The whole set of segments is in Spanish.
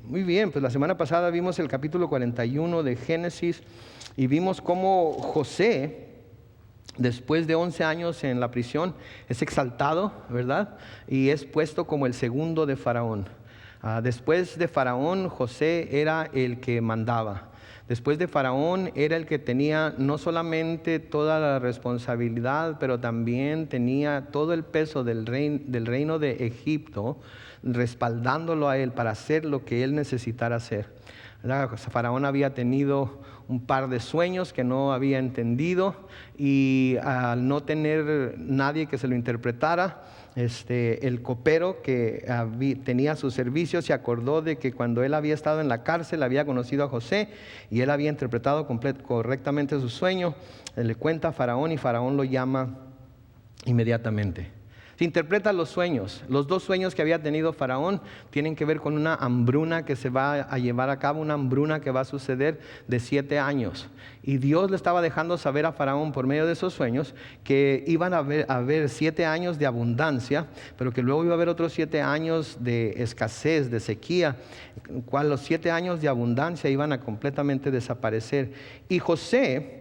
Muy bien, pues la semana pasada vimos el capítulo 41 de Génesis y vimos cómo José, después de 11 años en la prisión, es exaltado, ¿verdad? Y es puesto como el segundo de Faraón. Después de Faraón, José era el que mandaba. Después de Faraón era el que tenía no solamente toda la responsabilidad, pero también tenía todo el peso del reino de Egipto, respaldándolo a él para hacer lo que él necesitara hacer. Faraón había tenido un par de sueños que no había entendido, y al no tener nadie que se lo interpretara, el copero que tenía su servicio se acordó de que cuando él había estado en la cárcel había conocido a José y él había interpretado correctamente su sueño. Le cuenta a Faraón y Faraón lo llama inmediatamente. Se interpreta los sueños. Los dos sueños que había tenido Faraón tienen que ver con una hambruna que se va a llevar a cabo, una hambruna que va a suceder de 7 años. Y Dios le estaba dejando saber a Faraón por medio de esos sueños que iban a haber 7 años de abundancia, pero que luego iba a haber otros 7 años de escasez, de sequía, cual los 7 años de abundancia iban a completamente desaparecer. Y José,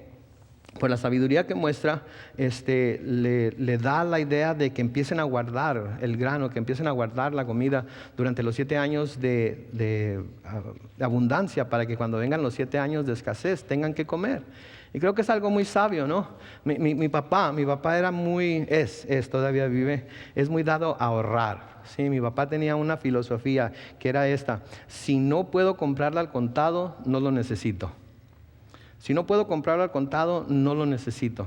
por la sabiduría que muestra, le da la idea de que empiecen a guardar el grano, que empiecen a guardar la comida durante los 7 años de abundancia, para que cuando vengan los 7 años de escasez tengan que comer. Y creo que es algo muy sabio, ¿no? Mi papá era todavía vive, es muy dado a ahorrar. Sí, mi papá tenía una filosofía que era esta: si no puedo comprarla al contado, no lo necesito. Si no puedo comprarlo al contado, no lo necesito.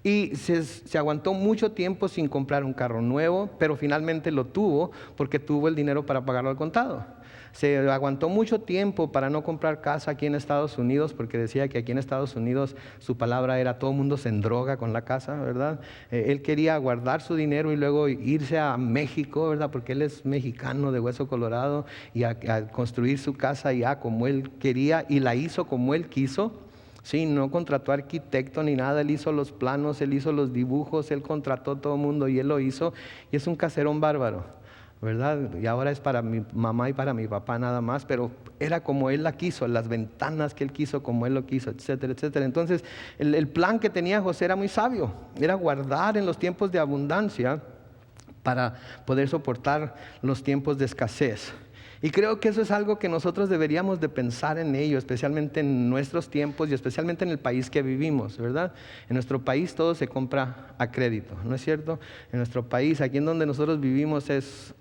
Y se aguantó mucho tiempo sin comprar un carro nuevo, pero finalmente lo tuvo porque tuvo el dinero para pagarlo al contado. Se aguantó mucho tiempo para no comprar casa aquí en Estados Unidos, porque decía que aquí en Estados Unidos su palabra era: todo el mundo se endroga con la casa, ¿verdad? Él quería guardar su dinero y luego irse a México, ¿verdad? Porque él es mexicano de hueso colorado, y a construir su casa ya como él quería, y la hizo como él quiso. Sí, no contrató arquitecto ni nada, él hizo los planos, él hizo los dibujos, él contrató a todo el mundo y él lo hizo, y es un caserón bárbaro, ¿verdad? Y ahora es para mi mamá y para mi papá nada más, pero era como él la quiso, las ventanas que él quiso, como él lo quiso, etcétera, etcétera. Entonces, el plan que tenía José era muy sabio, era guardar en los tiempos de abundancia para poder soportar los tiempos de escasez. Y creo que eso es algo que nosotros deberíamos de pensar en ello, especialmente en nuestros tiempos y especialmente en el país que vivimos, ¿verdad? En nuestro país todo se compra a crédito, ¿no es cierto? En nuestro país, aquí en donde nosotros vivimos, es: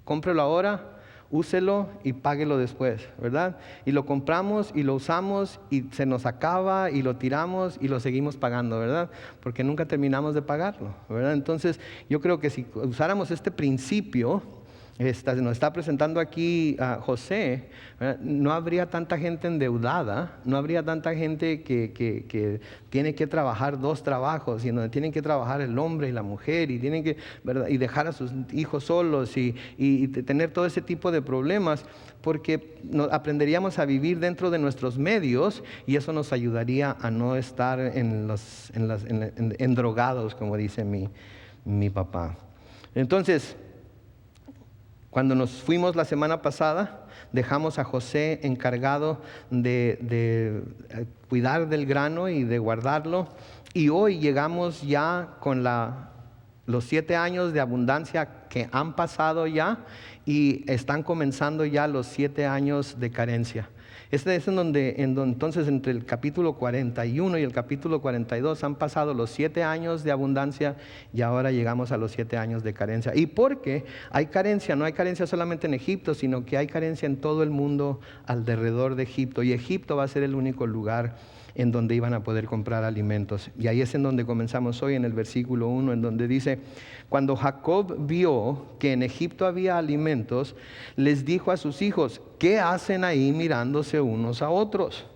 cómprelo ahora, úselo y páguelo después, ¿verdad? Y lo compramos y lo usamos y se nos acaba y lo tiramos y lo seguimos pagando, ¿verdad? Porque nunca terminamos de pagarlo, ¿verdad? Entonces, yo creo que si usáramos este principio, nos está presentando aquí a José, ¿verdad? No habría tanta gente endeudada, no habría tanta gente que tiene que trabajar 2 trabajos, y en donde tienen que trabajar el hombre y la mujer, y tienen que, ¿verdad?, y dejar a sus hijos solos y tener todo ese tipo de problemas, porque aprenderíamos a vivir dentro de nuestros medios, y eso nos ayudaría a no estar endrogados, como dice mi papá. Entonces, cuando nos fuimos la semana pasada, dejamos a José encargado de cuidar del grano y de guardarlo. Y hoy llegamos ya con los 7 años de abundancia que han pasado ya, y están comenzando ya los 7 años de carencia. Este es en donde entonces entre el capítulo 41 y el capítulo 42 han pasado los 7 años de abundancia, y ahora llegamos a los 7 años de carencia. Y porque hay carencia, no hay carencia solamente en Egipto, sino que hay carencia en todo el mundo alrededor de Egipto, y Egipto va a ser el único lugar en donde iban a poder comprar alimentos. Y ahí es en donde comenzamos hoy, en el versículo 1, en donde dice: cuando Jacob vio que en Egipto había alimentos, les dijo a sus hijos: ¿qué hacen ahí mirándose unos a otros?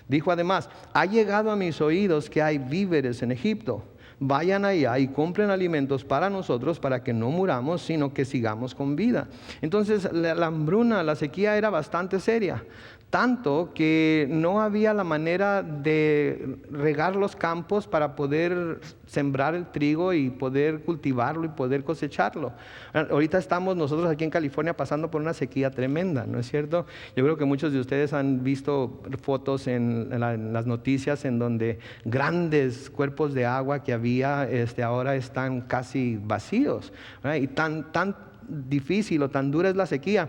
Dijo además: ha llegado a mis oídos que hay víveres en Egipto. vayan allá y compren alimentos para nosotros para que no muramos, sino que sigamos con vida. Entonces la hambruna, la sequía era bastante seria. Tanto que no había la manera de regar los campos para poder sembrar el trigo y poder cultivarlo y poder cosecharlo. Ahorita estamos nosotros aquí en California pasando por una sequía tremenda, ¿no es cierto? Yo creo que muchos de ustedes han visto fotos en las noticias en donde grandes cuerpos de agua que había ahora están casi vacíos, ¿verdad? Y tan difícil o tan dura es la sequía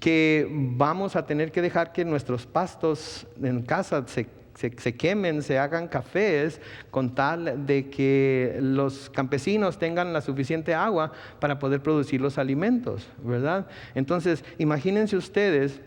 que vamos a tener que dejar que nuestros pastos en casa se quemen, se hagan cafés, con tal de que los campesinos tengan la suficiente agua para poder producir los alimentos, ¿verdad? Entonces, imagínense ustedes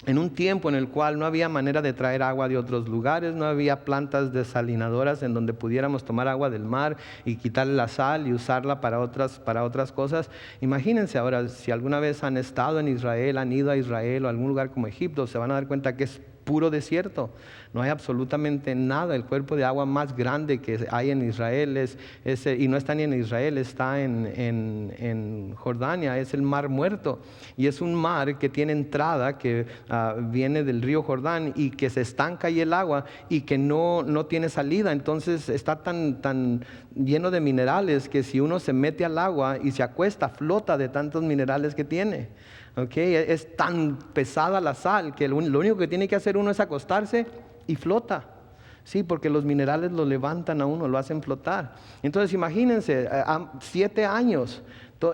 en un tiempo en el cual no había manera de traer agua de otros lugares, no había plantas desalinadoras en donde pudiéramos tomar agua del mar y quitarle la sal y usarla para otras cosas. Imagínense ahora, si alguna vez han estado en Israel, han ido a Israel o a algún lugar como Egipto, se van a dar cuenta que es puro desierto, no hay absolutamente nada. El cuerpo de agua más grande que hay en Israel y no está ni en Israel, está en Jordania, es el Mar Muerto, y es un mar que tiene entrada, que viene del río Jordán y que se estanca ahí el agua y que no tiene salida. Entonces está tan lleno de minerales que si uno se mete al agua y se acuesta, flota de tantos minerales que tiene. Okay, es tan pesada la sal que lo único que tiene que hacer uno es acostarse y flota. Sí, porque los minerales lo levantan a uno, lo hacen flotar. Entonces imagínense, 7 años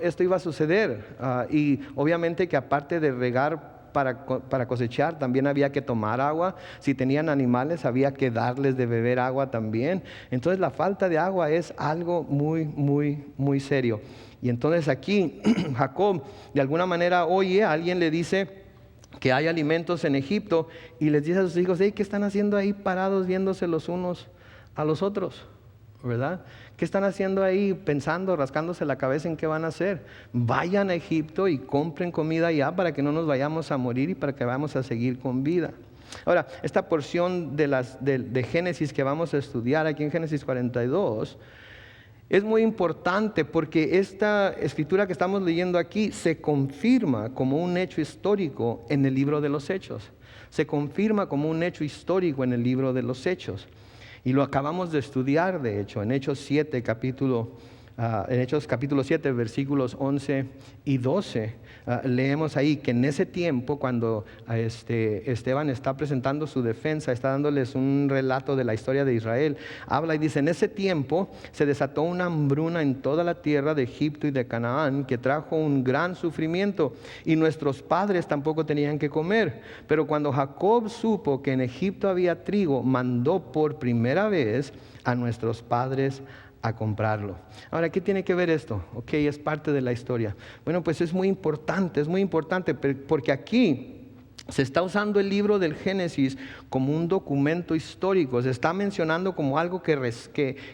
esto iba a suceder. Y obviamente que aparte de regar para cosechar, también había que tomar agua. Si tenían animales, había que darles de beber agua también. Entonces la falta de agua es algo muy serio. Y entonces aquí Jacob de alguna manera oye, alguien le dice que hay alimentos en Egipto y les dice a sus hijos: hey, ¿qué están haciendo ahí parados viéndose los unos a los otros? ¿Verdad? ¿Qué están haciendo ahí pensando, rascándose la cabeza en qué van a hacer? Vayan a Egipto y compren comida allá para que no nos vayamos a morir y para que vayamos a seguir con vida. Ahora, esta porción de Génesis que vamos a estudiar aquí en Génesis 42 es muy importante porque esta escritura que estamos leyendo aquí se confirma como un hecho histórico en el libro de los Hechos. Se confirma como un hecho histórico en el libro de los Hechos. Y lo acabamos de estudiar, de hecho, en Hechos capítulo 7, versículos 11 y 12. Leemos ahí que en ese tiempo, cuando Esteban está presentando su defensa, está dándoles un relato de la historia de Israel, habla y dice: en ese tiempo se desató una hambruna en toda la tierra de Egipto y de Canaán, que trajo un gran sufrimiento, y nuestros padres tampoco tenían que comer. Pero cuando Jacob supo que en Egipto había trigo, mandó por primera vez a nuestros padres a comprarlo. Ahora, ¿qué tiene que ver esto? Ok, es parte de la historia. Bueno, pues es muy importante porque aquí se está usando el libro del Génesis como un documento histórico. Se está mencionando como algo que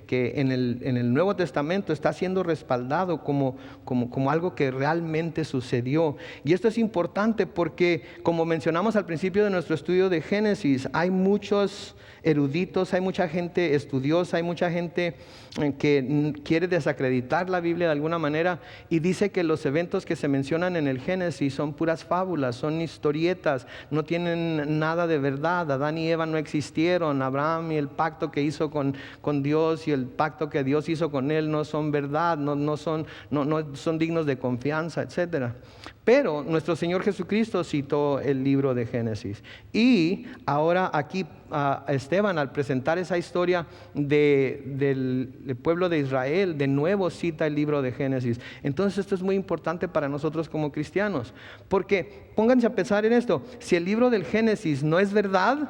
en el Nuevo Testamento está siendo respaldado como algo que realmente sucedió. Y esto es importante porque, como mencionamos al principio de nuestro estudio de Génesis, hay muchos eruditos, hay mucha gente estudiosa, hay mucha gente que quiere desacreditar la Biblia de alguna manera y dice que los eventos que se mencionan en el Génesis son puras fábulas, son historietas, no tienen nada de verdad. Adán y Eva no existieron. Abraham y el pacto que hizo con Dios y el pacto que Dios hizo con él no son verdad, no son dignos de confianza, etcétera. Pero nuestro Señor Jesucristo citó el libro de Génesis. Y ahora aquí Esteban, al presentar esa historia del pueblo de Israel, de nuevo cita el libro de Génesis. Entonces esto es muy importante para nosotros como cristianos. Porque pónganse a pensar en esto: si el libro del Génesis no es verdad,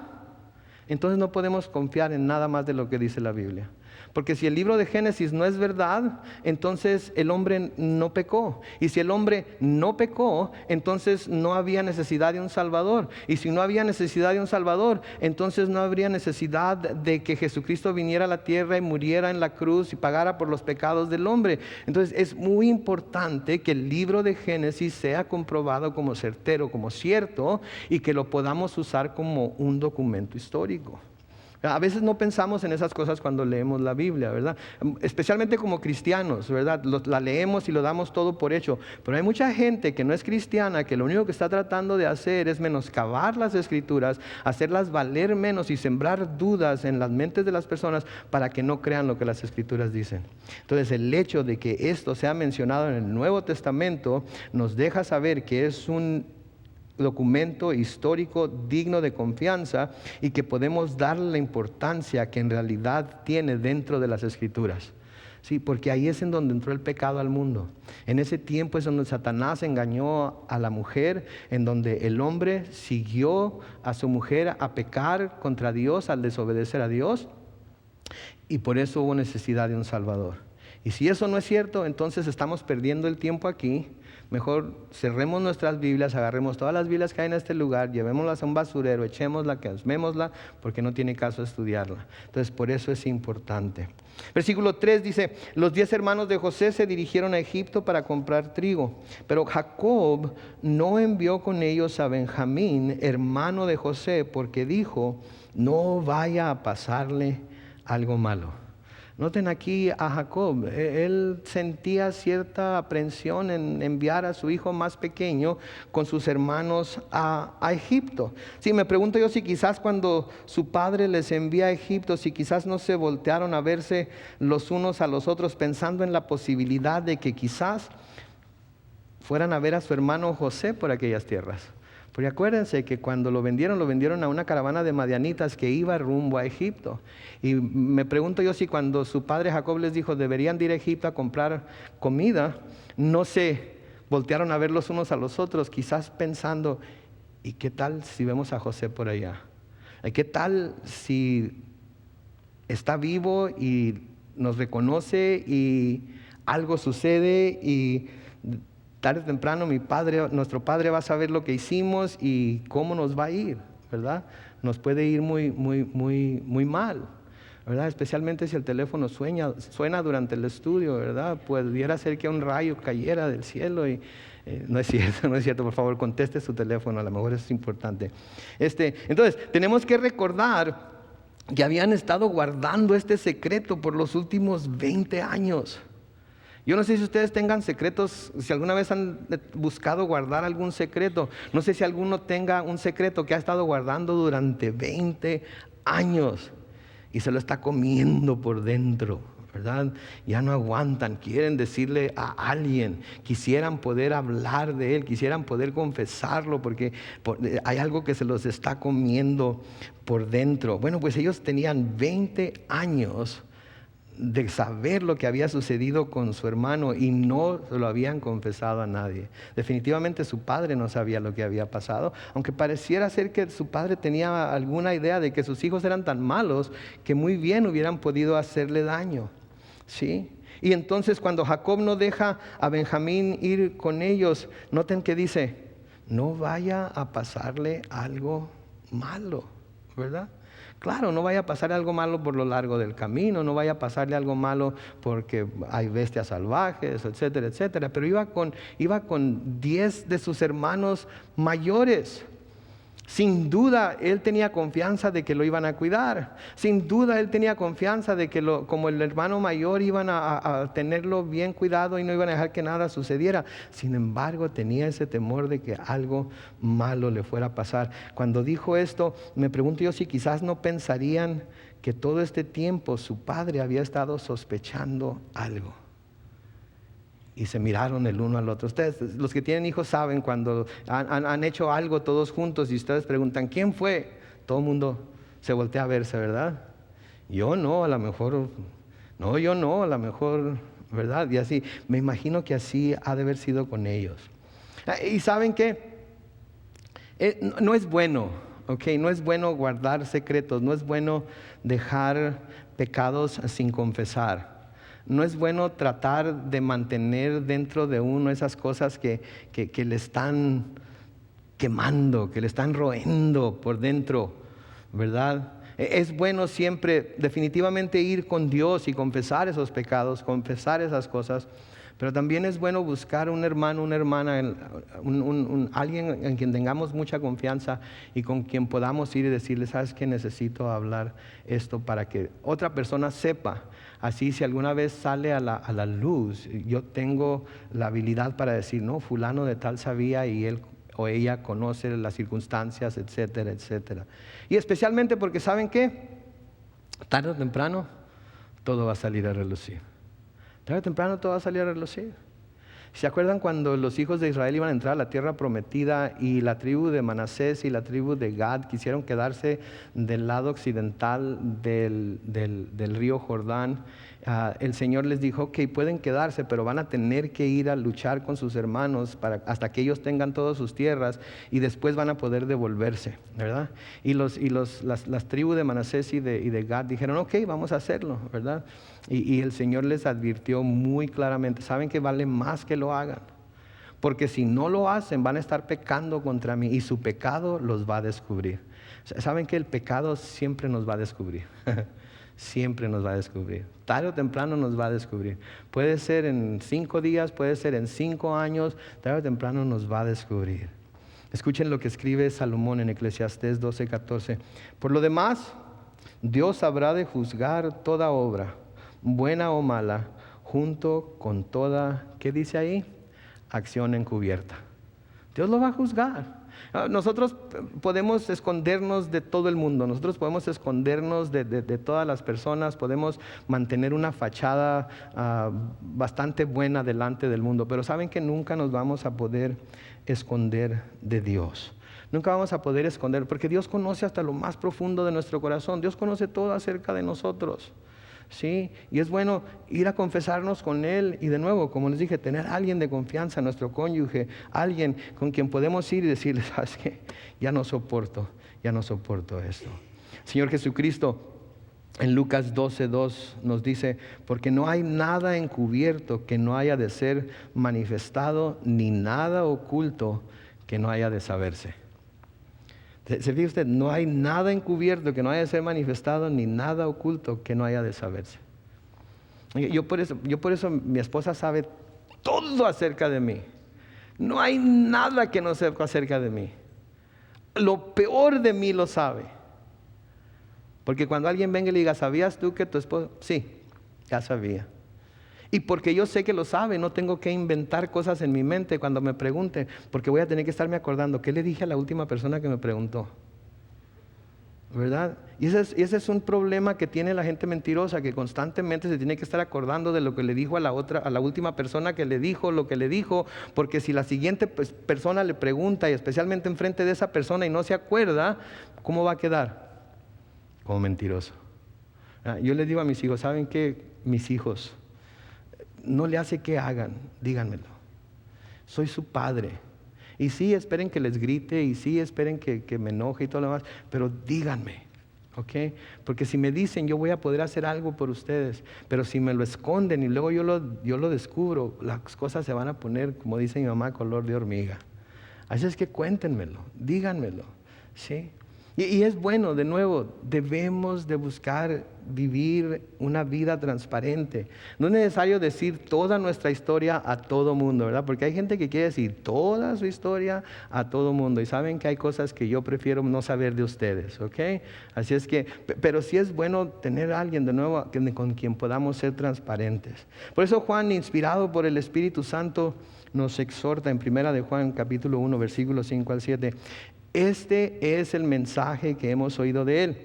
entonces no podemos confiar en nada más de lo que dice la Biblia. Porque si el libro de Génesis no es verdad, entonces el hombre no pecó. Y si el hombre no pecó, entonces no había necesidad de un Salvador. Y si no había necesidad de un Salvador, entonces no habría necesidad de que Jesucristo viniera a la tierra y muriera en la cruz y pagara por los pecados del hombre. Entonces es muy importante que el libro de Génesis sea comprobado como certero, como cierto, y que lo podamos usar como un documento histórico. A veces no pensamos en esas cosas cuando leemos la Biblia, ¿verdad? Especialmente como cristianos, ¿verdad? La leemos y lo damos todo por hecho. Pero hay mucha gente que no es cristiana, que lo único que está tratando de hacer es menoscabar las Escrituras, hacerlas valer menos y sembrar dudas en las mentes de las personas para que no crean lo que las Escrituras dicen. Entonces, el hecho de que esto sea mencionado en el Nuevo Testamento nos deja saber que es un documento histórico digno de confianza y que podemos darle la importancia que en realidad tiene dentro de las Escrituras. Sí, porque ahí es en donde entró el pecado al mundo. En ese tiempo es donde Satanás engañó a la mujer, en donde el hombre siguió a su mujer a pecar contra Dios al desobedecer a Dios, y por eso hubo necesidad de un Salvador. Y si eso no es cierto, entonces estamos perdiendo el tiempo aquí. Mejor cerremos nuestras Biblias, agarremos todas las Biblias que hay en este lugar, llevémoslas a un basurero, echémosla, quemémosla, porque no tiene caso estudiarla. Entonces, por eso es importante. Versículo 3 dice: los 10 hermanos de José se dirigieron a Egipto para comprar trigo, pero Jacob no envió con ellos a Benjamín, hermano de José, porque dijo: no vaya a pasarle algo malo. Noten aquí a Jacob, él sentía cierta aprensión en enviar a su hijo más pequeño con sus hermanos a Egipto. Sí, me pregunto yo si quizás cuando su padre les envía a Egipto, si quizás no se voltearon a verse los unos a los otros pensando en la posibilidad de que quizás fueran a ver a su hermano José por aquellas tierras. Porque acuérdense que cuando lo vendieron a una caravana de madianitas que iba rumbo a Egipto. Y me pregunto yo si cuando su padre Jacob les dijo deberían de ir a Egipto a comprar comida, no se voltearon a ver los unos a los otros, quizás pensando: ¿y qué tal si vemos a José por allá? ¿Y qué tal si está vivo y nos reconoce y algo sucede y tarde o temprano nuestro padre va a saber lo que hicimos y cómo nos va a ir, ¿verdad? Nos puede ir muy mal, ¿verdad? Especialmente si el teléfono suena durante el estudio, ¿verdad? Pudiera ser que un rayo cayera del cielo y no es cierto, por favor, conteste su teléfono, a lo mejor es importante. Entonces, tenemos que recordar que habían estado guardando este secreto por los últimos 20 años. Yo no sé si ustedes tengan secretos, si alguna vez han buscado guardar algún secreto. No sé si alguno tenga un secreto que ha estado guardando durante 20 años y se lo está comiendo por dentro, ¿verdad? Ya no aguantan, quieren decirle a alguien, quisieran poder hablar de él, quisieran poder confesarlo porque hay algo que se los está comiendo por dentro. Bueno, pues ellos tenían 20 años de saber lo que había sucedido con su hermano y no se lo habían confesado a nadie. Definitivamente su padre no sabía lo que había pasado, aunque pareciera ser que su padre tenía alguna idea de que sus hijos eran tan malos que muy bien hubieran podido hacerle daño, ¿sí? Y entonces cuando Jacob no deja a Benjamín ir con ellos, noten que dice: no vaya a pasarle algo malo, ¿verdad? Claro, no vaya a pasar algo malo por lo largo del camino, no vaya a pasarle algo malo porque hay bestias salvajes, etcétera, etcétera. Pero iba con 10 de sus hermanos mayores. Sin duda, él tenía confianza de que lo iban a cuidar. Sin duda, él tenía confianza de que como el hermano mayor iban a tenerlo bien cuidado y no iban a dejar que nada sucediera. Sin embargo, tenía ese temor de que algo malo le fuera a pasar. Cuando dijo esto, me pregunto yo si quizás no pensarían que todo este tiempo su padre había estado sospechando algo. Y se miraron el uno al otro. Ustedes, los que tienen hijos, saben cuando han hecho algo todos juntos y ustedes preguntan: ¿quién fue? Todo el mundo se voltea a verse, ¿verdad? Yo no, a lo mejor, no, yo no, a lo mejor, ¿verdad? Y así, me imagino que así ha de haber sido con ellos. Y ¿saben qué? No es bueno, ¿ok? No es bueno guardar secretos, no es bueno dejar pecados sin confesar. No es bueno tratar de mantener dentro de uno esas cosas que le están quemando, que le están roendo por dentro, ¿verdad? Es bueno siempre definitivamente ir con Dios y confesar esos pecados, confesar esas cosas, Pero también es bueno buscar un hermano, una hermana, alguien en quien tengamos mucha confianza y con quien podamos ir y decirle, ¿sabes qué? Necesito hablar esto para que otra persona sepa. Así si alguna vez sale a la luz, yo tengo la habilidad para decir, no, fulano de tal sabía y él o ella conoce las circunstancias, etcétera, etcétera. Y especialmente porque ¿saben qué? Tarde o temprano todo va a salir a relucir. Tarde o temprano todo va a salir a relucir. ¿Se acuerdan cuando los hijos de Israel iban a entrar a la tierra prometida y la tribu de Manasés y la tribu de Gad quisieron quedarse del lado occidental del río Jordán? El Señor les dijo, ok, pueden quedarse, pero van a tener que ir a luchar con sus hermanos hasta que ellos tengan todas sus tierras y después van a poder devolverse, ¿verdad? Y las tribus de Manasés y de Gad dijeron, ok, vamos a hacerlo, ¿verdad? Y el Señor les advirtió muy claramente, saben que vale más que lo hagan, porque si no lo hacen van a estar pecando contra mí y su pecado los va a descubrir. Saben que el pecado siempre nos va a descubrir. Siempre nos va a descubrir, tarde o temprano nos va a descubrir. Puede ser en 5 días, puede ser en 5 años, tarde o temprano nos va a descubrir. Escuchen lo que escribe Salomón en Eclesiastés 12:14. Por lo demás, Dios habrá de juzgar toda obra, buena o mala, junto con toda, ¿qué dice ahí? Acción encubierta. Dios lo va a juzgar. Nosotros podemos escondernos de todo el mundo, nosotros podemos escondernos de todas las personas, podemos mantener una fachada bastante buena delante del mundo, pero saben que nunca nos vamos a poder esconder de Dios. Nunca vamos a poder esconder, porque Dios conoce hasta lo más profundo de nuestro corazón. Dios conoce todo acerca de nosotros. ¿Sí? Y es bueno ir a confesarnos con Él y de nuevo, como les dije, tener a alguien de confianza, nuestro cónyuge, alguien con quien podemos ir y decirle, ¿sabes qué? Ya no soporto esto. Señor Jesucristo, en Lucas 12:2 nos dice, porque no hay nada encubierto que no haya de ser manifestado, ni nada oculto que no haya de saberse. ¿Se fija usted? No hay nada encubierto que no haya de ser manifestado, ni nada oculto que no haya de saberse. Yo por eso mi esposa sabe todo acerca de mí. No hay nada que no sepa acerca de mí. Lo peor de mí lo sabe. Porque cuando alguien venga y le diga, ¿sabías tú que tu esposo? Sí, ya sabía. Y porque yo sé que lo sabe, no tengo que inventar cosas en mi mente cuando me pregunte, porque voy a tener que estarme acordando, ¿qué le dije a la última persona que me preguntó? ¿Verdad? Y ese es un problema que tiene la gente mentirosa, que constantemente se tiene que estar acordando de lo que le dijo a la última persona que le dijo lo que le dijo, porque si la siguiente persona le pregunta, y especialmente enfrente de esa persona y no se acuerda, ¿cómo va a quedar? Como mentiroso. Yo les digo a mis hijos, ¿saben qué? Mis hijos, no le hace que hagan, díganmelo. Soy su padre. Y sí, esperen que les grite, y sí, esperen que me enoje y todo lo demás, pero díganme, ¿ok? Porque si me dicen, yo voy a poder hacer algo por ustedes, pero si me lo esconden y luego yo lo descubro, las cosas se van a poner, como dice mi mamá, color de hormiga. Así es que cuéntenmelo, díganmelo, ¿sí? Y es bueno, de nuevo, debemos de buscar vivir una vida transparente. No es necesario decir toda nuestra historia a todo mundo, ¿verdad? Porque hay gente que quiere decir toda su historia a todo mundo. Y saben que hay cosas que yo prefiero no saber de ustedes, ¿ok? Así es que, pero sí es bueno tener a alguien de nuevo con quien podamos ser transparentes. Por eso Juan, inspirado por el Espíritu Santo, nos exhorta en 1 de Juan capítulo 1, versículos 5 al 7. Este es el mensaje que hemos oído de Él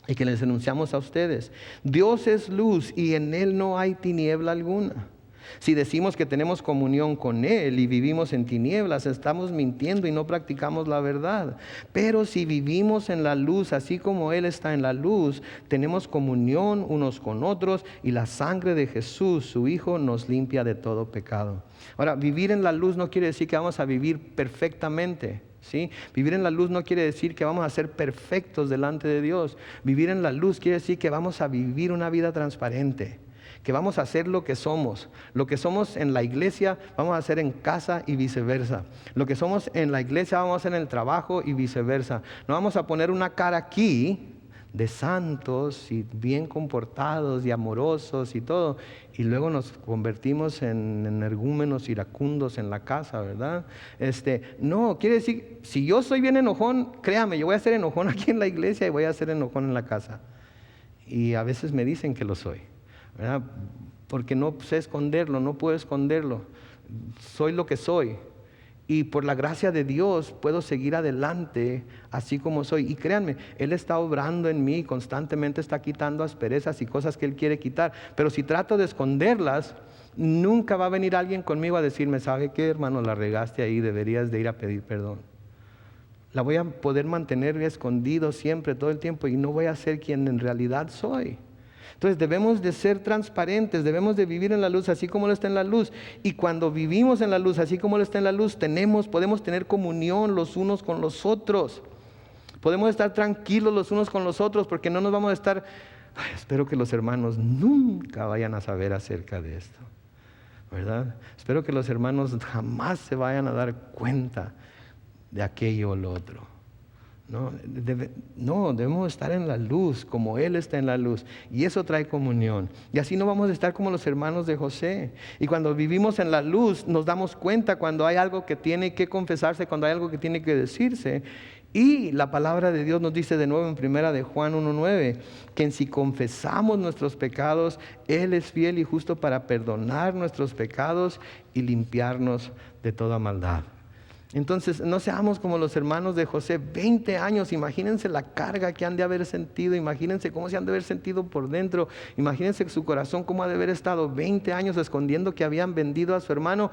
y que les anunciamos a ustedes. Dios es luz y en Él no hay tiniebla alguna. Si decimos que tenemos comunión con Él y vivimos en tinieblas, estamos mintiendo y no practicamos la verdad. Pero si vivimos en la luz, así como Él está en la luz, tenemos comunión unos con otros y la sangre de Jesús, su Hijo, nos limpia de todo pecado. Ahora, vivir en la luz no quiere decir que vamos a vivir perfectamente. ¿Sí? Vivir en la luz no quiere decir que vamos a ser perfectos delante de Dios. Vivir en la luz quiere decir que vamos a vivir una vida transparente, que vamos a hacer lo que somos. Lo que somos en la iglesia vamos a hacer en casa y viceversa. Lo que somos en la iglesia vamos a hacer en el trabajo y viceversa. No vamos a poner una cara aquí de santos y bien comportados y amorosos y todo, y luego nos convertimos en energúmenos iracundos en la casa, ¿verdad? No, quiere decir, si yo soy bien enojón, créame, yo voy a ser enojón aquí en la iglesia y voy a ser enojón en la casa. Y a veces me dicen que lo soy, ¿verdad? Porque no sé esconderlo, no puedo esconderlo. Soy lo que soy. Y por la gracia de Dios puedo seguir adelante así como soy. Y créanme, Él está obrando en mí, constantemente está quitando asperezas y cosas que Él quiere quitar. Pero si trato de esconderlas, nunca va a venir alguien conmigo a decirme, ¿sabe qué, hermano? La regaste ahí, deberías de ir a pedir perdón. La voy a poder mantener escondido siempre, todo el tiempo, y no voy a ser quien en realidad soy. Entonces debemos de ser transparentes, debemos de vivir en la luz así como Él está en la luz. Y cuando vivimos en la luz así como Él está en la luz, podemos tener comunión los unos con los otros. Podemos estar tranquilos los unos con los otros, porque no nos vamos a estar... espero que los hermanos nunca vayan a saber acerca de esto, ¿verdad? Espero que los hermanos jamás se vayan a dar cuenta de aquello o lo otro. No, debemos estar en la luz como Él está en la luz, y eso trae comunión. Y así no vamos a estar como los hermanos de José. Y cuando vivimos en la luz nos damos cuenta cuando hay algo que tiene que confesarse, cuando hay algo que tiene que decirse. Y la palabra de Dios nos dice de nuevo en primera de Juan 1:9 que si confesamos nuestros pecados, Él es fiel y justo para perdonar nuestros pecados y limpiarnos de toda maldad. Entonces, no seamos como los hermanos de José, 20 años, imagínense la carga que han de haber sentido, imagínense cómo se han de haber sentido por dentro, imagínense su corazón cómo ha de haber estado 20 años escondiendo que habían vendido a su hermano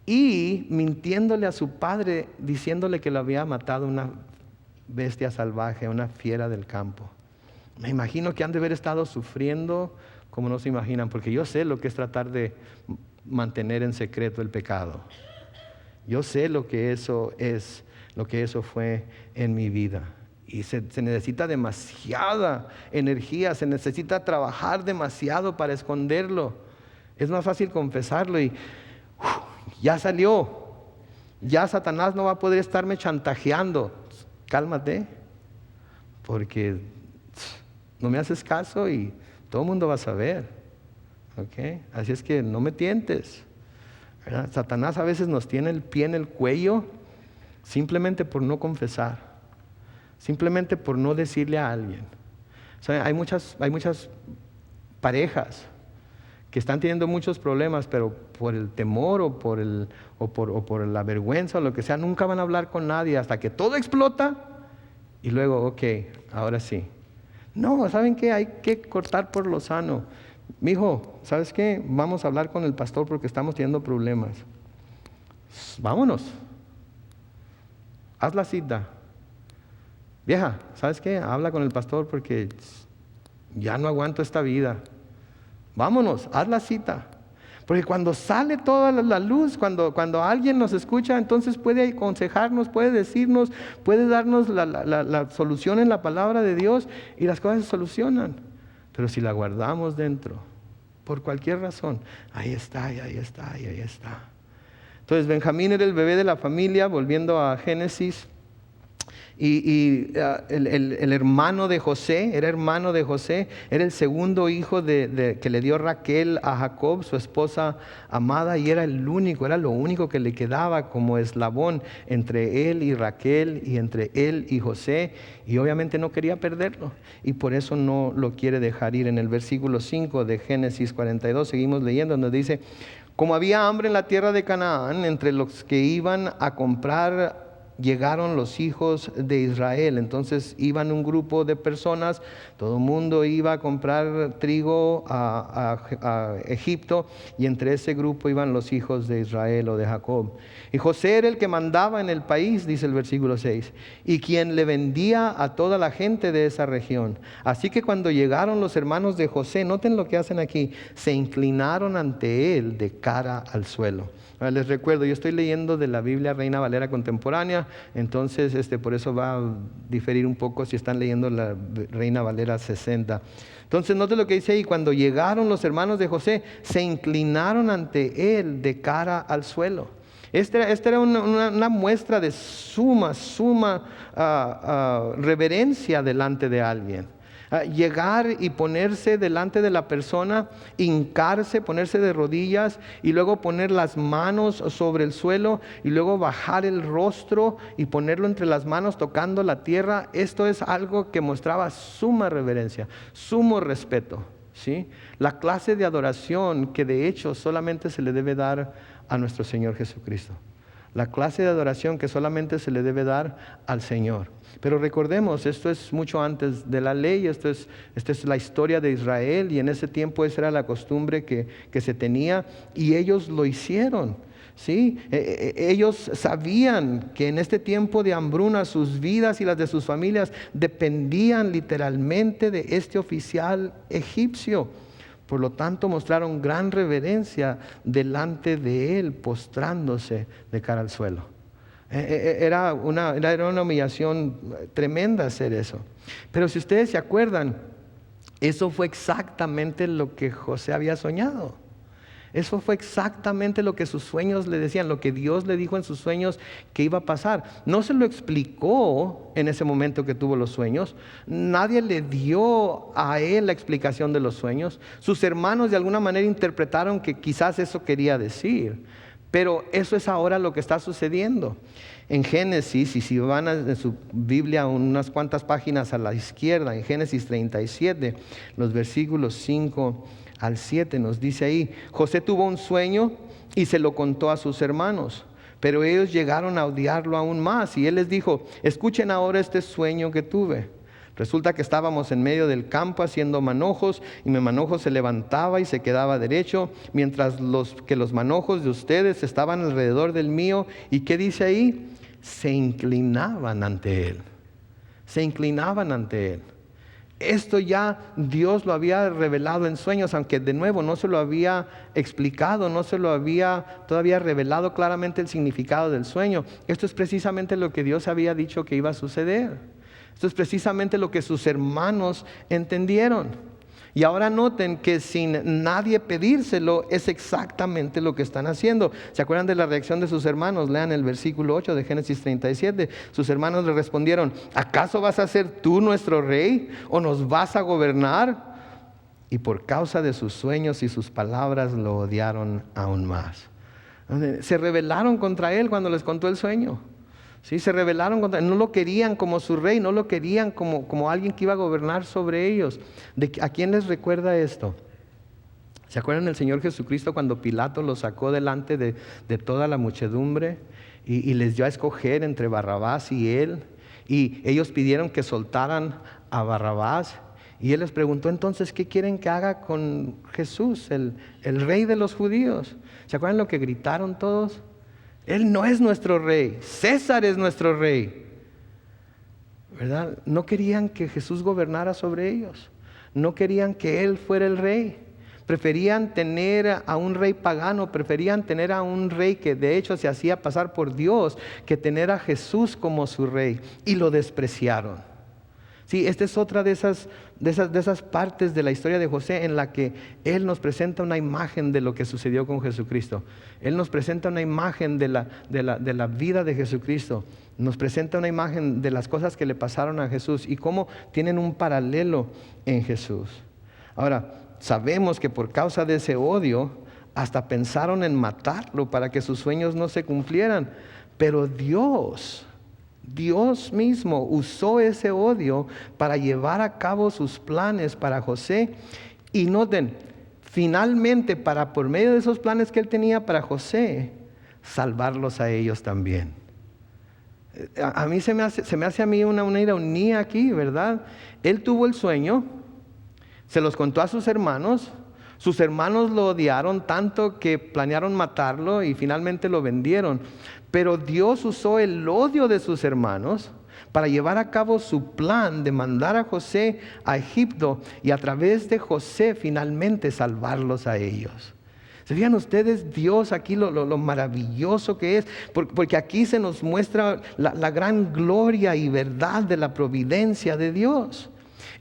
y mintiéndole a su padre, diciéndole que lo había matado una bestia salvaje, una fiera del campo. Me imagino que han de haber estado sufriendo como no se imaginan, porque yo sé lo que es tratar de mantener en secreto el pecado. Yo sé lo que eso es, lo que eso fue en mi vida. Y se necesita demasiada energía, se necesita trabajar demasiado para esconderlo. Es más fácil confesarlo y ya salió. Ya Satanás no va a poder estarme chantajeando. Cálmate, porque no me haces caso y todo el mundo va a saber. ¿Okay? Así es que no me tientes. ¿Verdad? Satanás a veces nos tiene el pie en el cuello simplemente por no confesar, simplemente por no decirle a alguien. O sea, hay muchas parejas que están teniendo muchos problemas, pero por el temor o por la vergüenza o lo que sea, nunca van a hablar con nadie hasta que todo explota y luego, ok, ahora sí. No, ¿saben qué? Hay que cortar por lo sano. Mijo, ¿sabes qué? Vamos a hablar con el pastor porque estamos teniendo problemas. Vámonos. Haz la cita. Vieja, ¿sabes qué? Habla con el pastor porque ya no aguanto esta vida. Vámonos, haz la cita. Porque cuando sale toda la luz, cuando alguien nos escucha, entonces puede aconsejarnos, puede decirnos, puede darnos la solución en la palabra de Dios y las cosas se solucionan. Pero si la guardamos dentro, por cualquier razón, ahí está, y ahí está, y ahí está. Entonces Benjamín era el bebé de la familia, volviendo a Génesis. Y el hermano de José, era el segundo hijo que le dio Raquel a Jacob, su esposa amada, y era lo único que le quedaba como eslabón entre él y Raquel y entre él y José, y obviamente no quería perderlo, y por eso no lo quiere dejar ir. En el versículo 5 de Génesis 42, seguimos leyendo, donde dice: como había hambre en la tierra de Canaán, entre los que iban a comprar llegaron los hijos de Israel. Entonces iban un grupo de personas, todo el mundo iba a comprar trigo a Egipto, y entre ese grupo iban los hijos de Israel o de Jacob. Y José era el que mandaba en el país, dice el versículo 6, y quien le vendía a toda la gente de esa región. Así que cuando llegaron los hermanos de José, noten lo que hacen aquí, se inclinaron ante él de cara al suelo. Les recuerdo, yo estoy leyendo de la Biblia Reina Valera contemporánea, entonces por eso va a diferir un poco si están leyendo la Reina Valera 60. Entonces note lo que dice ahí: cuando llegaron los hermanos de José, se inclinaron ante él de cara al suelo. Esta era una muestra de suma reverencia delante de alguien. Llegar y ponerse delante de la persona, hincarse, ponerse de rodillas y luego poner las manos sobre el suelo y luego bajar el rostro y ponerlo entre las manos tocando la tierra. Esto es algo que mostraba suma reverencia, sumo respeto, ¿sí? La clase de adoración que de hecho solamente se le debe dar a nuestro Señor Jesucristo. La clase de adoración que solamente se le debe dar al Señor. Pero recordemos, esto es mucho antes de la ley, esta es la historia de Israel, y en ese tiempo esa era la costumbre que se tenía, y ellos lo hicieron, ¿sí? Ellos sabían que en este tiempo de hambruna sus vidas y las de sus familias dependían literalmente de este oficial egipcio. Por lo tanto, mostraron gran reverencia delante de él, postrándose de cara al suelo. Era una humillación tremenda hacer eso. Pero si ustedes se acuerdan, eso fue exactamente lo que José había soñado. Eso fue exactamente lo que sus sueños le decían, lo que Dios le dijo en sus sueños que iba a pasar. No se lo explicó en ese momento que tuvo los sueños. Nadie le dio a él la explicación de los sueños. Sus hermanos de alguna manera interpretaron que quizás eso quería decir. Pero eso es ahora lo que está sucediendo. En Génesis, y si van en su Biblia unas cuantas páginas a la izquierda, en Génesis 37, los versículos 5 al 7 nos dice ahí: José tuvo un sueño y se lo contó a sus hermanos, pero ellos llegaron a odiarlo aún más, y él les dijo: escuchen ahora este sueño que tuve. Resulta que estábamos en medio del campo haciendo manojos, y mi manojo se levantaba y se quedaba derecho, mientras los manojos de ustedes estaban alrededor del mío. ¿Y qué dice ahí? Se inclinaban ante él. Se inclinaban ante él. Esto ya Dios lo había revelado en sueños, aunque de nuevo no se lo había explicado, no se lo había todavía revelado claramente el significado del sueño. Esto es precisamente lo que Dios había dicho que iba a suceder. Esto es precisamente lo que sus hermanos entendieron. Y ahora noten que sin nadie pedírselo es exactamente lo que están haciendo. ¿Se acuerdan de la reacción de sus hermanos? Lean el versículo 8 de Génesis 37. Sus hermanos le respondieron: ¿acaso vas a ser tú nuestro rey o nos vas a gobernar? Y por causa de sus sueños y sus palabras lo odiaron aún más. Se rebelaron contra él cuando les contó el sueño. Sí, se rebelaron contra él, no lo querían como su rey, no lo querían como alguien que iba a gobernar sobre ellos. ¿A quién les recuerda esto? ¿Se acuerdan del Señor Jesucristo cuando Pilato lo sacó delante de toda la muchedumbre y les dio a escoger entre Barrabás y él? Y ellos pidieron que soltaran a Barrabás, y él les preguntó: entonces, ¿qué quieren que haga con Jesús, el rey de los judíos? ¿Se acuerdan lo que gritaron todos? Él no es nuestro rey, César es nuestro rey, ¿verdad? No querían que Jesús gobernara sobre ellos, no querían que Él fuera el rey. Preferían tener a un rey pagano, preferían tener a un rey que de hecho se hacía pasar por Dios, que tener a Jesús como su rey, y lo despreciaron. Sí, esta es otra de esas partes de la historia de José en la que él nos presenta una imagen de lo que sucedió con Jesucristo. Él nos presenta una imagen de la vida de Jesucristo. Nos presenta una imagen de las cosas que le pasaron a Jesús y cómo tienen un paralelo en Jesús. Ahora, sabemos que por causa de ese odio, hasta pensaron en matarlo para que sus sueños no se cumplieran. Pero Dios mismo usó ese odio para llevar a cabo sus planes para José. Y noten, finalmente, por medio de esos planes que él tenía para José, salvarlos a ellos también. A mí se me hace a mí una ironía aquí, ¿verdad? Él tuvo el sueño, se los contó a sus hermanos lo odiaron tanto que planearon matarlo y finalmente lo vendieron. Pero Dios usó el odio de sus hermanos para llevar a cabo su plan de mandar a José a Egipto y a través de José finalmente salvarlos a ellos. ¿Se fijan ustedes Dios aquí lo maravilloso que es? Porque aquí se nos muestra la gran gloria y verdad de la providencia de Dios.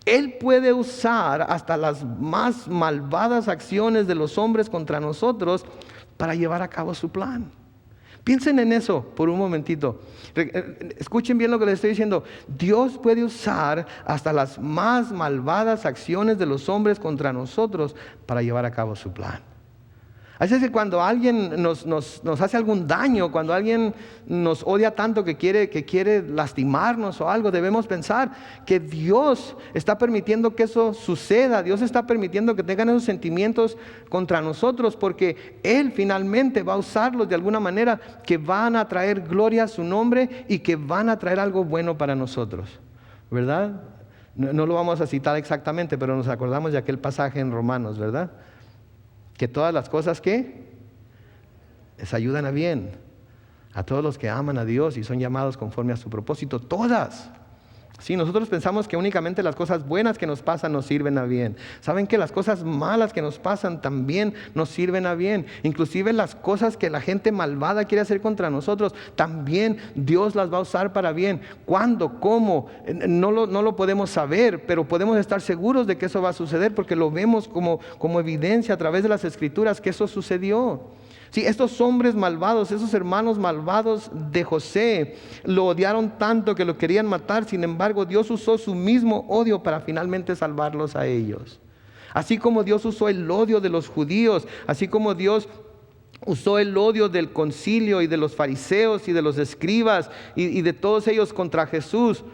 Él puede usar hasta las más malvadas acciones de los hombres contra nosotros para llevar a cabo su plan. Piensen en eso por un momentito. Escuchen bien lo que les estoy diciendo. Dios puede usar hasta las más malvadas acciones de los hombres contra nosotros para llevar a cabo su plan. Así es que cuando alguien nos hace algún daño, cuando alguien nos odia tanto que quiere lastimarnos o algo, debemos pensar que Dios está permitiendo que eso suceda. Dios está permitiendo que tengan esos sentimientos contra nosotros, porque Él finalmente va a usarlos de alguna manera que van a traer gloria a su nombre y que van a traer algo bueno para nosotros, ¿verdad? No lo vamos a citar exactamente, pero nos acordamos de aquel pasaje en Romanos, ¿verdad? Que todas las cosas que les ayudan a bien, a todos los que aman a Dios y son llamados conforme a su propósito, todas. Sí, nosotros pensamos que únicamente las cosas buenas que nos pasan nos sirven a bien. ¿Saben que las cosas malas que nos pasan también nos sirven a bien? Inclusive las cosas que la gente malvada quiere hacer contra nosotros, también Dios las va a usar para bien. ¿Cuándo? ¿Cómo? No lo podemos saber, pero podemos estar seguros de que eso va a suceder porque lo vemos como evidencia a través de las Escrituras que eso sucedió. Sí, estos hombres malvados, esos hermanos malvados de José, lo odiaron tanto que lo querían matar. Sin embargo, Dios usó su mismo odio para finalmente salvarlos a ellos. Así como Dios usó el odio de los judíos, así como Dios usó el odio del concilio y de los fariseos y de los escribas y de todos ellos contra Jesús,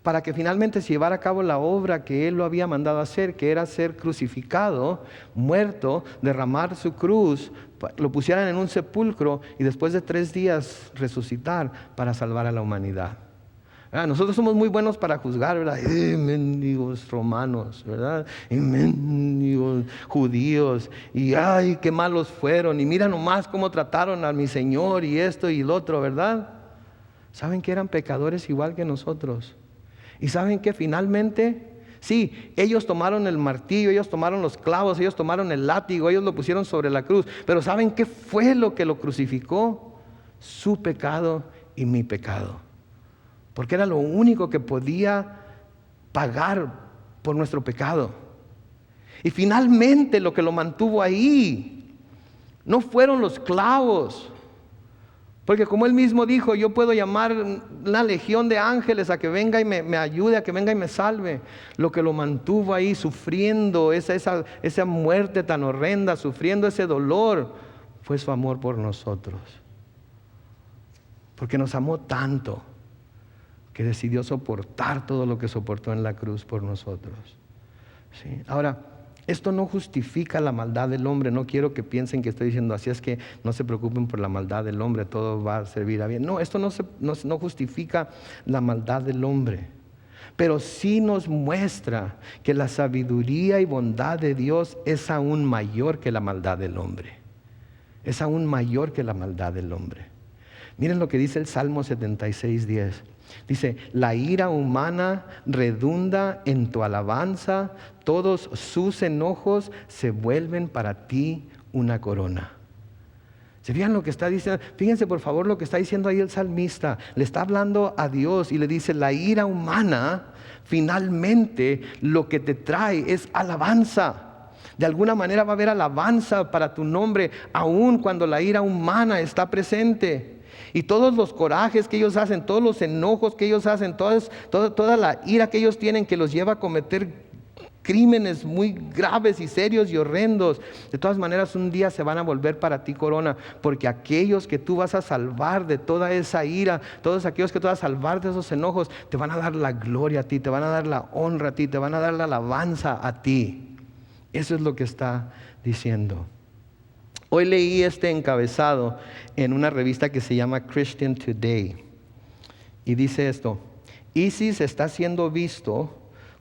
para que finalmente se llevara a cabo la obra que Él lo había mandado hacer, que era ser crucificado, muerto, derramar su cruz, lo pusieran en un sepulcro y después de 3 días resucitar para salvar a la humanidad. Nosotros somos muy buenos para juzgar, ¿verdad? Mendigos romanos, ¿verdad? Mendigos judíos, y ay, qué malos fueron, y mira nomás cómo trataron a mi Señor y esto y lo otro, ¿verdad? ¿Saben que eran pecadores igual que nosotros? Y saben que finalmente, sí, ellos tomaron el martillo, ellos tomaron los clavos, ellos tomaron el látigo, ellos lo pusieron sobre la cruz. Pero ¿saben qué fue lo que lo crucificó? Su pecado y mi pecado. Porque era lo único que podía pagar por nuestro pecado. Y finalmente lo que lo mantuvo ahí no fueron los clavos. Porque como Él mismo dijo, yo puedo llamar una legión de ángeles a que venga y me ayude, a que venga y me salve. Lo que lo mantuvo ahí sufriendo esa muerte tan horrenda, sufriendo ese dolor, fue su amor por nosotros. Porque nos amó tanto que decidió soportar todo lo que soportó en la cruz por nosotros. ¿Sí? Ahora, esto no justifica la maldad del hombre. No quiero que piensen que estoy diciendo así es que no se preocupen por la maldad del hombre, todo va a servir a bien. No, esto no justifica la maldad del hombre, pero sí nos muestra que la sabiduría y bondad de Dios es aún mayor que la maldad del hombre. Es aún mayor que la maldad del hombre. Miren lo que dice el Salmo 76:10. Dice, la ira humana redunda en tu alabanza, todos sus enojos se vuelven para ti una corona. ¿Se fijan lo que está diciendo? Fíjense por favor lo que está diciendo ahí el salmista. Le está hablando a Dios y le dice, la ira humana finalmente lo que te trae es alabanza. De alguna manera va a haber alabanza para tu nombre, aun cuando la ira humana está presente. Y todos los corajes que ellos hacen, todos los enojos que ellos hacen, toda la ira que ellos tienen que los lleva a cometer crímenes muy graves y serios y horrendos, de todas maneras un día se van a volver para ti corona, porque aquellos que tú vas a salvar de toda esa ira, todos aquellos que tú vas a salvar de esos enojos, te van a dar la gloria a ti, te van a dar la honra a ti, te van a dar la alabanza a ti. Eso es lo que está diciendo. Hoy leí este encabezado en una revista que se llama Christian Today y dice esto: ISIS está siendo visto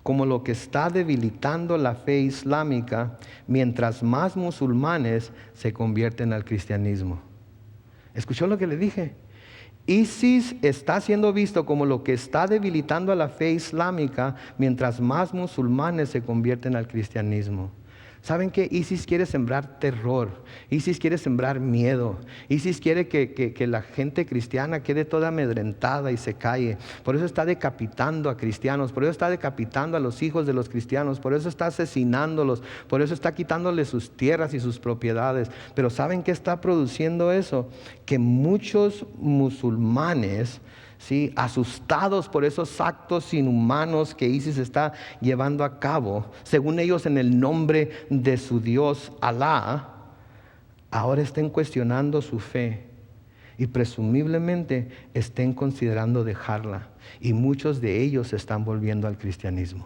como lo que está debilitando la fe islámica mientras más musulmanes se convierten al cristianismo. ¿Escuchó lo que le dije? ISIS está siendo visto como lo que está debilitando a la fe islámica mientras más musulmanes se convierten al cristianismo. ¿Saben qué? ISIS quiere sembrar terror, ISIS quiere sembrar miedo, ISIS quiere que la gente cristiana quede toda amedrentada y se calle. Por eso está decapitando a cristianos, por eso está decapitando a los hijos de los cristianos, por eso está asesinándolos, por eso está quitándoles sus tierras y sus propiedades. Pero ¿saben qué está produciendo eso? Que muchos musulmanes, ¿sí?, asustados por esos actos inhumanos que ISIS está llevando a cabo, según ellos en el nombre de su Dios Alá, ahora estén cuestionando su fe y presumiblemente estén considerando dejarla, y muchos de ellos se están volviendo al cristianismo.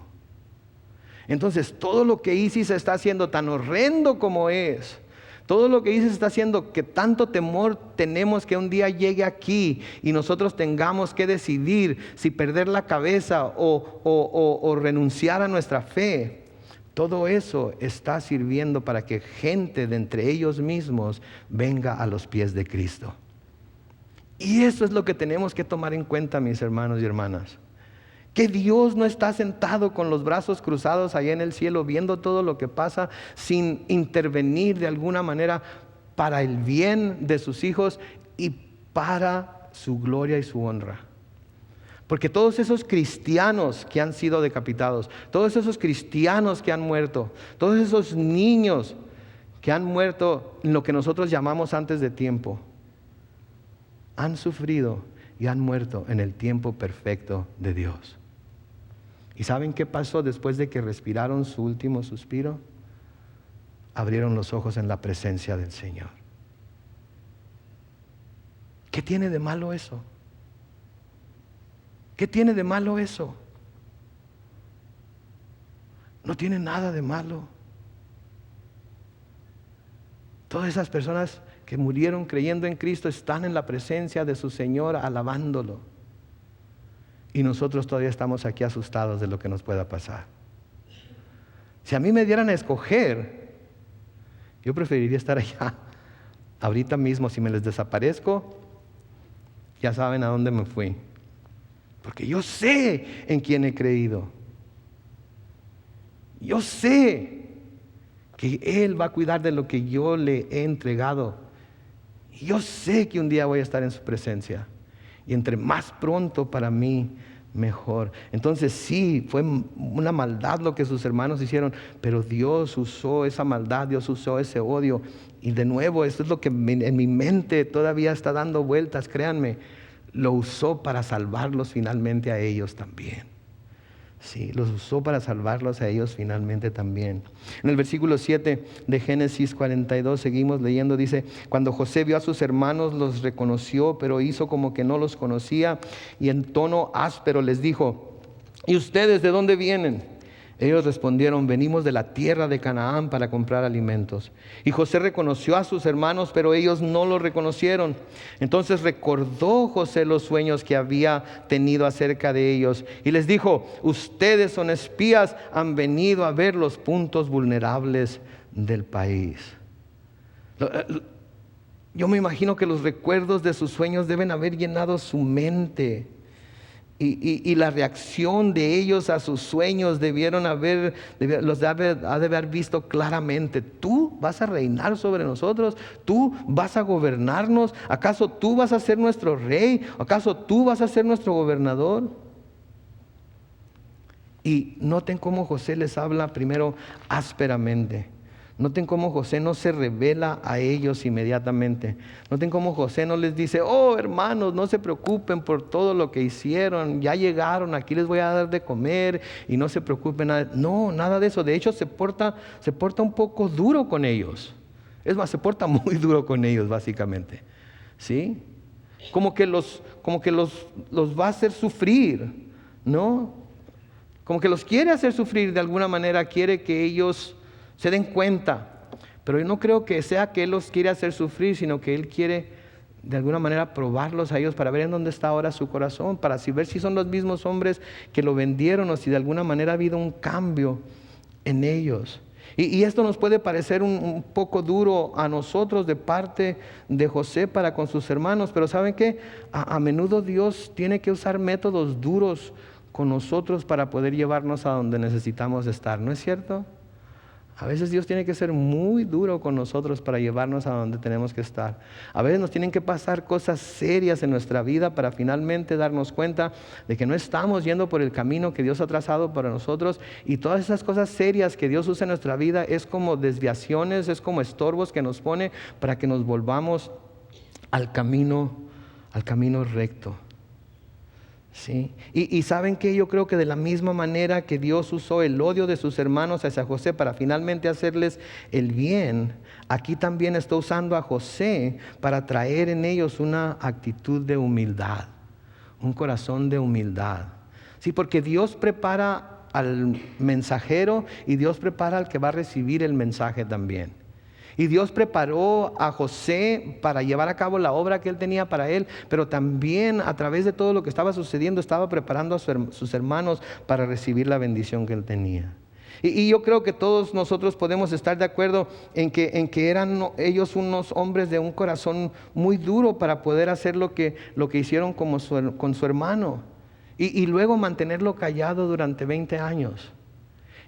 Entonces todo lo que ISIS está haciendo, tan horrendo como es, todo lo que ISIS está haciendo, que tanto temor tenemos que un día llegue aquí y nosotros tengamos que decidir si perder la cabeza o renunciar a nuestra fe. Todo eso está sirviendo para que gente de entre ellos mismos venga a los pies de Cristo. Y eso es lo que tenemos que tomar en cuenta, mis hermanos y hermanas. Que Dios no está sentado con los brazos cruzados allá en el cielo viendo todo lo que pasa sin intervenir de alguna manera para el bien de sus hijos y para su gloria y su honra. Porque todos esos cristianos que han sido decapitados, todos esos cristianos que han muerto, todos esos niños que han muerto en lo que nosotros llamamos antes de tiempo, han sufrido y han muerto en el tiempo perfecto de Dios. ¿Y saben qué pasó después de que respiraron su último suspiro? Abrieron los ojos en la presencia del Señor. ¿Qué tiene de malo eso? ¿Qué tiene de malo eso? No tiene nada de malo. Todas esas personas que murieron creyendo en Cristo están en la presencia de su Señor alabándolo. Y nosotros todavía estamos aquí asustados de lo que nos pueda pasar. Si a mí me dieran a escoger, yo preferiría estar allá. Ahorita mismo, si me les desaparezco, ya saben a dónde me fui. Porque yo sé en quién he creído. Yo sé que Él va a cuidar de lo que yo le he entregado. Y yo sé que un día voy a estar en su presencia. Y entre más pronto para mí, mejor. Entonces sí, fue una maldad lo que sus hermanos hicieron, pero Dios usó esa maldad, Dios usó ese odio. Y de nuevo, esto es lo que en mi mente todavía está dando vueltas, créanme. Lo usó para salvarlos finalmente a ellos también. Sí, los usó para salvarlos a ellos finalmente también. En el versículo 7 de Génesis 42 seguimos leyendo, dice: cuando José vio a sus hermanos, los reconoció, pero hizo como que no los conocía, y en tono áspero les dijo: ¿y ustedes de dónde vienen? Ellos respondieron: venimos de la tierra de Canaán para comprar alimentos. Y José reconoció a sus hermanos, pero ellos no lo reconocieron. Entonces recordó José los sueños que había tenido acerca de ellos y les dijo: ustedes son espías, han venido a ver los puntos vulnerables del país. Yo me imagino que los recuerdos de sus sueños deben haber llenado su mente. Y la reacción de ellos a sus sueños los ha de haber visto claramente. ¿Tú vas a reinar sobre nosotros? ¿Tú vas a gobernarnos? ¿Acaso tú vas a ser nuestro rey? ¿Acaso tú vas a ser nuestro gobernador? Y noten cómo José les habla primero ásperamente. Noten cómo José no se revela a ellos inmediatamente. Noten cómo José no les dice: oh, hermanos, no se preocupen por todo lo que hicieron, ya llegaron, aquí les voy a dar de comer y no se preocupen nada. No, nada de eso. De hecho, se porta un poco duro con ellos. Es más, se porta muy duro con ellos, básicamente. ¿Sí? Como que los va a hacer sufrir, ¿no? Como que los quiere hacer sufrir de alguna manera, quiere que ellos se den cuenta. Pero yo no creo que sea que Él los quiere hacer sufrir, sino que Él quiere de alguna manera probarlos a ellos para ver en dónde está ahora su corazón, para ver si son los mismos hombres que lo vendieron o si de alguna manera ha habido un cambio en ellos. Y esto nos puede parecer un poco duro a nosotros de parte de José para con sus hermanos, pero ¿saben qué? A menudo Dios tiene que usar métodos duros con nosotros para poder llevarnos a donde necesitamos estar, ¿no es cierto? A veces Dios tiene que ser muy duro con nosotros para llevarnos a donde tenemos que estar. A veces nos tienen que pasar cosas serias en nuestra vida para finalmente darnos cuenta de que no estamos yendo por el camino que Dios ha trazado para nosotros. Y todas esas cosas serias que Dios usa en nuestra vida es como desviaciones, es como estorbos que nos pone para que nos volvamos al camino recto. ¿Sí? Y saben que yo creo que de la misma manera que Dios usó el odio de sus hermanos hacia José para finalmente hacerles el bien, aquí también está usando a José para traer en ellos una actitud de humildad, un corazón de humildad. Sí, porque Dios prepara al mensajero y Dios prepara al que va a recibir el mensaje también. Y Dios preparó a José para llevar a cabo la obra que él tenía para él, pero también a través de todo lo que estaba sucediendo estaba preparando a sus hermanos para recibir la bendición que él tenía. Y yo creo que todos nosotros podemos estar de acuerdo en que eran ellos unos hombres de un corazón muy duro para poder hacer lo que hicieron con su hermano y luego mantenerlo callado durante 20 años.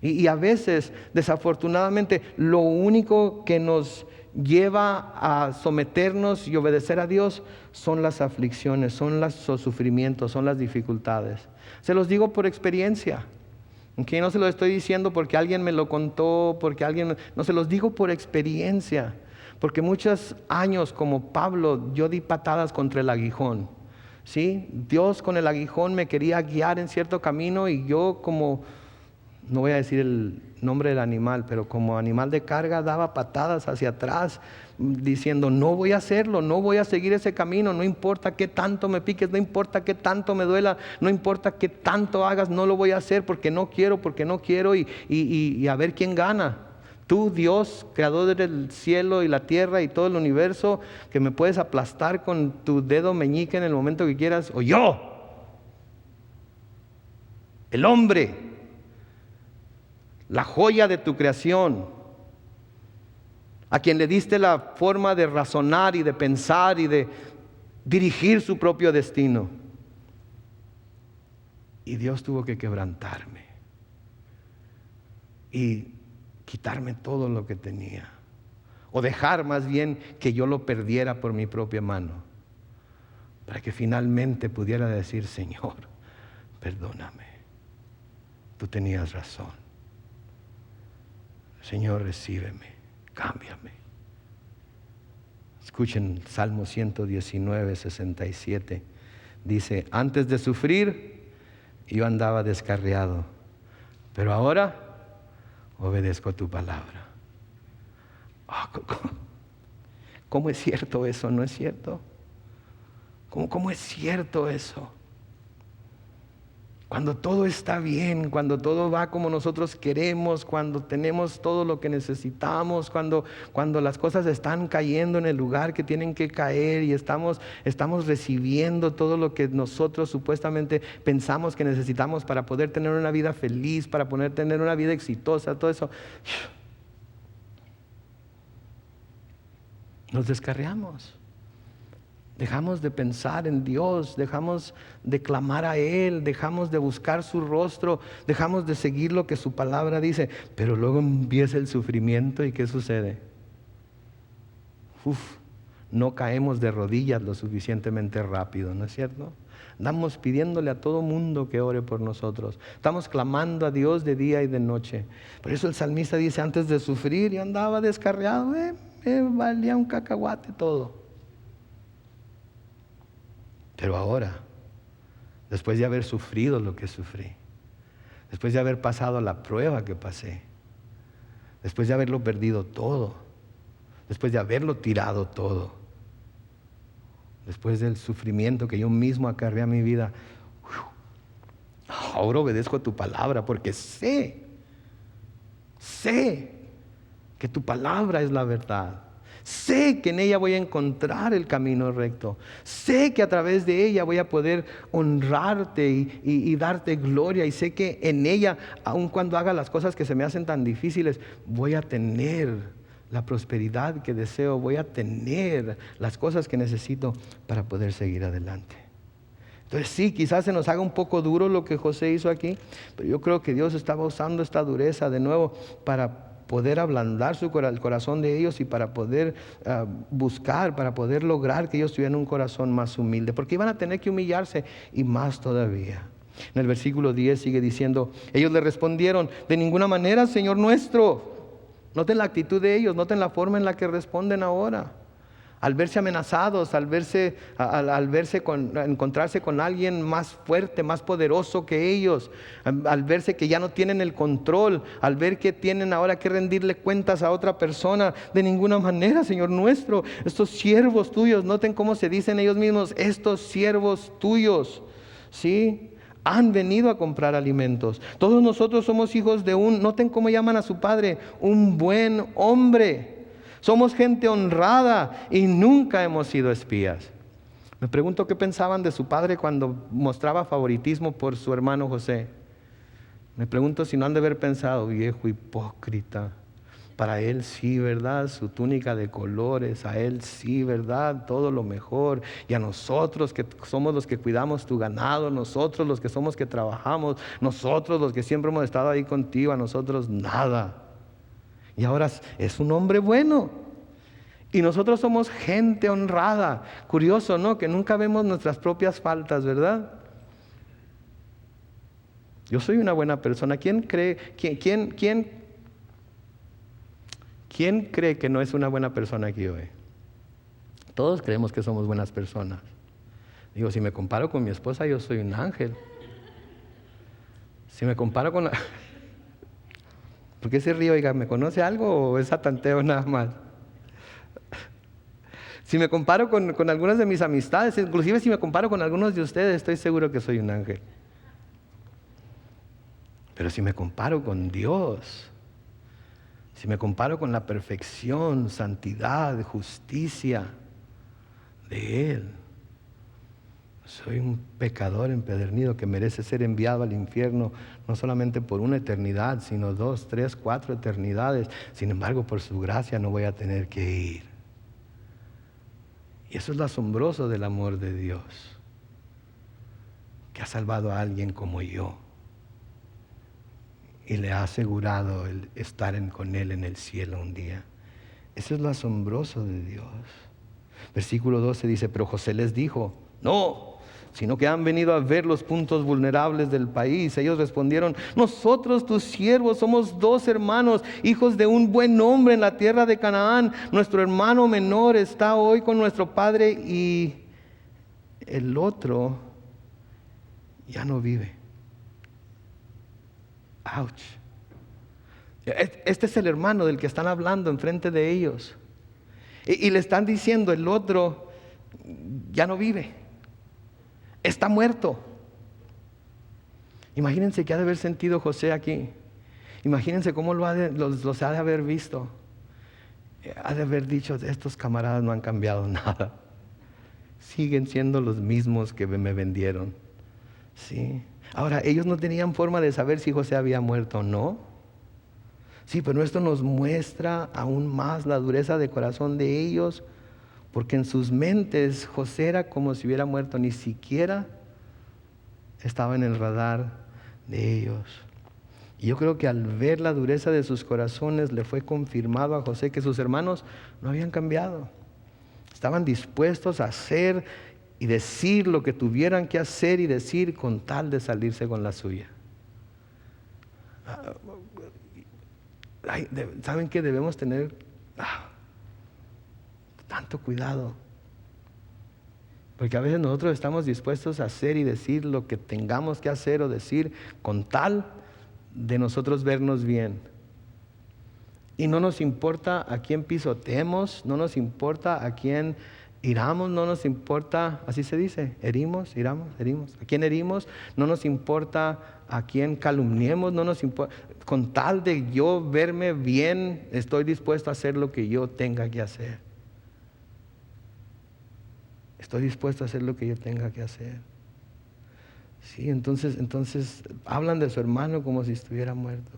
Y a veces, desafortunadamente, lo único que nos lleva a someternos y obedecer a Dios son las aflicciones, son los sufrimientos, son las dificultades. Se los digo por experiencia. Okay, no se lo estoy diciendo porque alguien me lo contó, no, se los digo por experiencia. Porque muchos años como Pablo yo di patadas contra el aguijón. ¿Sí? Dios con el aguijón me quería guiar en cierto camino y yo como... no voy a decir el nombre del animal, pero como animal de carga daba patadas hacia atrás, diciendo no voy a hacerlo, no voy a seguir ese camino, no importa qué tanto me piques, no importa qué tanto me duela, no importa qué tanto hagas, no lo voy a hacer porque no quiero y a ver quién gana. Tú, Dios, creador del cielo y la tierra y todo el universo, que me puedes aplastar con tu dedo meñique en el momento que quieras, o yo, el hombre, la joya de tu creación, a quien le diste la forma de razonar y de pensar y de dirigir su propio destino. Y Dios tuvo que quebrantarme y quitarme todo lo que tenía, o dejar más bien que yo lo perdiera por mi propia mano, para que finalmente pudiera decir: Señor, perdóname, tú tenías razón. Señor, recíbeme, cámbiame. Escuchen Salmo 119, 67. Dice: antes de sufrir yo andaba descarriado, pero ahora obedezco a tu palabra. ¿Cómo es cierto eso? ¿No es cierto? ¿Cómo es cierto eso? Cuando todo está bien, cuando todo va como nosotros queremos, cuando tenemos todo lo que necesitamos, cuando las cosas están cayendo en el lugar que tienen que caer y estamos recibiendo todo lo que nosotros supuestamente pensamos que necesitamos para poder tener una vida feliz, para poder tener una vida exitosa, todo eso, nos descarriamos. Dejamos de pensar en Dios, dejamos de clamar a Él, dejamos de buscar su rostro, dejamos de seguir lo que su palabra dice. Pero luego empieza el sufrimiento y ¿qué sucede? No caemos de rodillas lo suficientemente rápido, ¿no es cierto? Andamos pidiéndole a todo mundo que ore por nosotros. Estamos clamando a Dios de día y de noche. Por eso el salmista dice: antes de sufrir yo andaba descarriado, me valía un cacahuate todo. Pero ahora, después de haber sufrido lo que sufrí, después de haber pasado la prueba que pasé, después de haberlo perdido todo, después de haberlo tirado todo, después del sufrimiento que yo mismo acarreé a mi vida, ahora obedezco a tu palabra porque sé que tu palabra es la verdad. Sé que en ella voy a encontrar el camino recto. Sé que a través de ella voy a poder honrarte y darte gloria. Y sé que en ella, aun cuando haga las cosas que se me hacen tan difíciles, voy a tener la prosperidad que deseo. Voy a tener las cosas que necesito para poder seguir adelante. Entonces sí, quizás se nos haga un poco duro lo que José hizo aquí, pero yo creo que Dios estaba usando esta dureza de nuevo para poder ablandar el corazón de ellos y para poder buscar, para poder lograr que ellos tuvieran un corazón más humilde, porque iban a tener que humillarse y más todavía. En el versículo 10 sigue diciendo, ellos le respondieron, de ninguna manera, Señor nuestro. Noten la actitud de ellos, noten la forma en la que responden ahora. Al verse amenazados, al encontrarse con alguien más fuerte, más poderoso que ellos, al verse que ya no tienen el control, al ver que tienen ahora que rendirle cuentas a otra persona, de ninguna manera, Señor nuestro, estos siervos tuyos, noten cómo se dicen ellos mismos, estos siervos tuyos, ¿sí? Han venido a comprar alimentos. Todos nosotros somos hijos de noten cómo llaman a su padre, un buen hombre. Somos gente honrada y nunca hemos sido espías. Me pregunto qué pensaban de su padre cuando mostraba favoritismo por su hermano José. Me pregunto si no han de haber pensado, viejo hipócrita. Para él sí, ¿verdad? Su túnica de colores, a él sí, ¿verdad? Todo lo mejor. Y a nosotros que somos los que cuidamos tu ganado, nosotros los que somos que trabajamos, nosotros los que siempre hemos estado ahí contigo, a nosotros nada. Y ahora es un hombre bueno. Y nosotros somos gente honrada. Curioso, ¿no? Que nunca vemos nuestras propias faltas, ¿verdad? Yo soy una buena persona. ¿Quién cree que no es una buena persona aquí hoy? Todos creemos que somos buenas personas. Digo, si me comparo con mi esposa, yo soy un ángel. Si me comparo con ¿Por qué se ríe? Oiga, ¿me conoce algo o es tanteo nada más? Si me comparo con algunas de mis amistades, inclusive si me comparo con algunos de ustedes, estoy seguro que soy un ángel. Pero si me comparo con Dios, si me comparo con la perfección, santidad, justicia de Él, soy un pecador empedernido que merece ser enviado al infierno, no solamente por una eternidad, sino 2, 3, 4 eternidades. Sin embargo, por su gracia no voy a tener que ir. Y eso es lo asombroso del amor de Dios, que ha salvado a alguien como yo y le ha asegurado el estar con Él en el cielo un día. Eso es lo asombroso de Dios. Versículo 12 dice, pero José les dijo, no, sino que han venido a ver los puntos vulnerables del país. Ellos respondieron, nosotros tus siervos somos 2 hermanos, hijos de un buen hombre en la tierra de Canaán. Nuestro hermano menor está hoy con nuestro padre y el otro ya no vive. Ouch. Este es el hermano del que están hablando enfrente de ellos. Y le están diciendo, el otro ya no vive. Está muerto. Imagínense qué ha de haber sentido José aquí. Imagínense cómo los ha de haber visto. Ha de haber dicho, estos camaradas no han cambiado nada. Siguen siendo los mismos que me vendieron. ¿Sí? Ahora, ellos no tenían forma de saber si José había muerto o no. Sí, pero esto nos muestra aún más la dureza de corazón de ellos. Porque en sus mentes José era como si hubiera muerto, ni siquiera estaba en el radar de ellos. Y yo creo que al ver la dureza de sus corazones le fue confirmado a José que sus hermanos no habían cambiado. Estaban dispuestos a hacer y decir lo que tuvieran que hacer y decir con tal de salirse con la suya. ¿Saben qué debemos tener? Tanto cuidado, porque a veces nosotros estamos dispuestos a hacer y decir lo que tengamos que hacer o decir con tal de nosotros vernos bien. Y no nos importa a quién pisoteemos, no nos importa a quién hiramos, no nos importa, así se dice, herimos, a quién herimos, no nos importa a quién calumniemos, no nos importa, con tal de yo verme bien, estoy dispuesto a hacer lo que yo tenga que hacer. Estoy dispuesto a hacer lo que yo tenga que hacer. Sí, entonces hablan de su hermano como si estuviera muerto.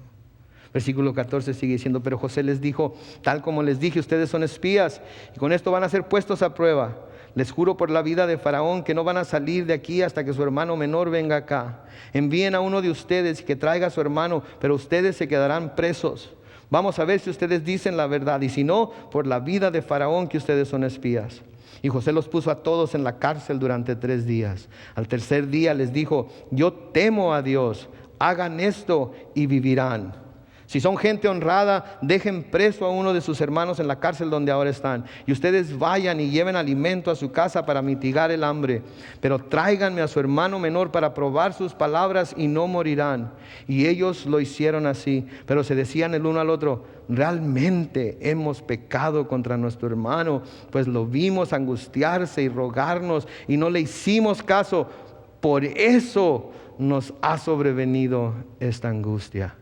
Versículo 14 sigue diciendo, pero José les dijo, tal como les dije, ustedes son espías y con esto van a ser puestos a prueba. Les juro por la vida de Faraón que no van a salir de aquí hasta que su hermano menor venga acá. Envíen a uno de ustedes y que traiga a su hermano, pero ustedes se quedarán presos. Vamos a ver si ustedes dicen la verdad, y si no, por la vida de Faraón que ustedes son espías. Y José los puso a todos en la cárcel durante 3 días. Al tercer día les dijo: yo temo a Dios, hagan esto y vivirán. Si son gente honrada, dejen preso a uno de sus hermanos en la cárcel donde ahora están. Y ustedes vayan y lleven alimento a su casa para mitigar el hambre. Pero tráiganme a su hermano menor para probar sus palabras y no morirán. Y ellos lo hicieron así. Pero se decían el uno al otro: realmente hemos pecado contra nuestro hermano, pues lo vimos angustiarse y rogarnos y no le hicimos caso. Por eso nos ha sobrevenido esta angustia.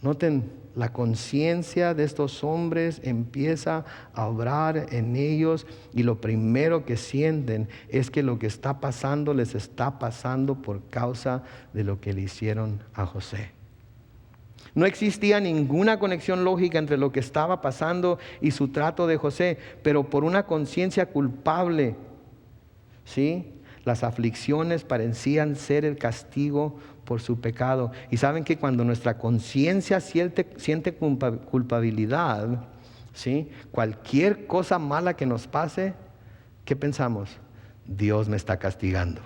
Noten, la conciencia de estos hombres empieza a obrar en ellos, y lo primero que sienten es que lo que está pasando les está pasando por causa de lo que le hicieron a José. No existía ninguna conexión lógica entre lo que estaba pasando y su trato de José, pero por una conciencia culpable, ¿sí?, las aflicciones parecían ser el castigo por su pecado. Y saben que cuando nuestra conciencia siente culpabilidad, ¿sí?, cualquier cosa mala que nos pase, ¿qué pensamos? Dios me está castigando.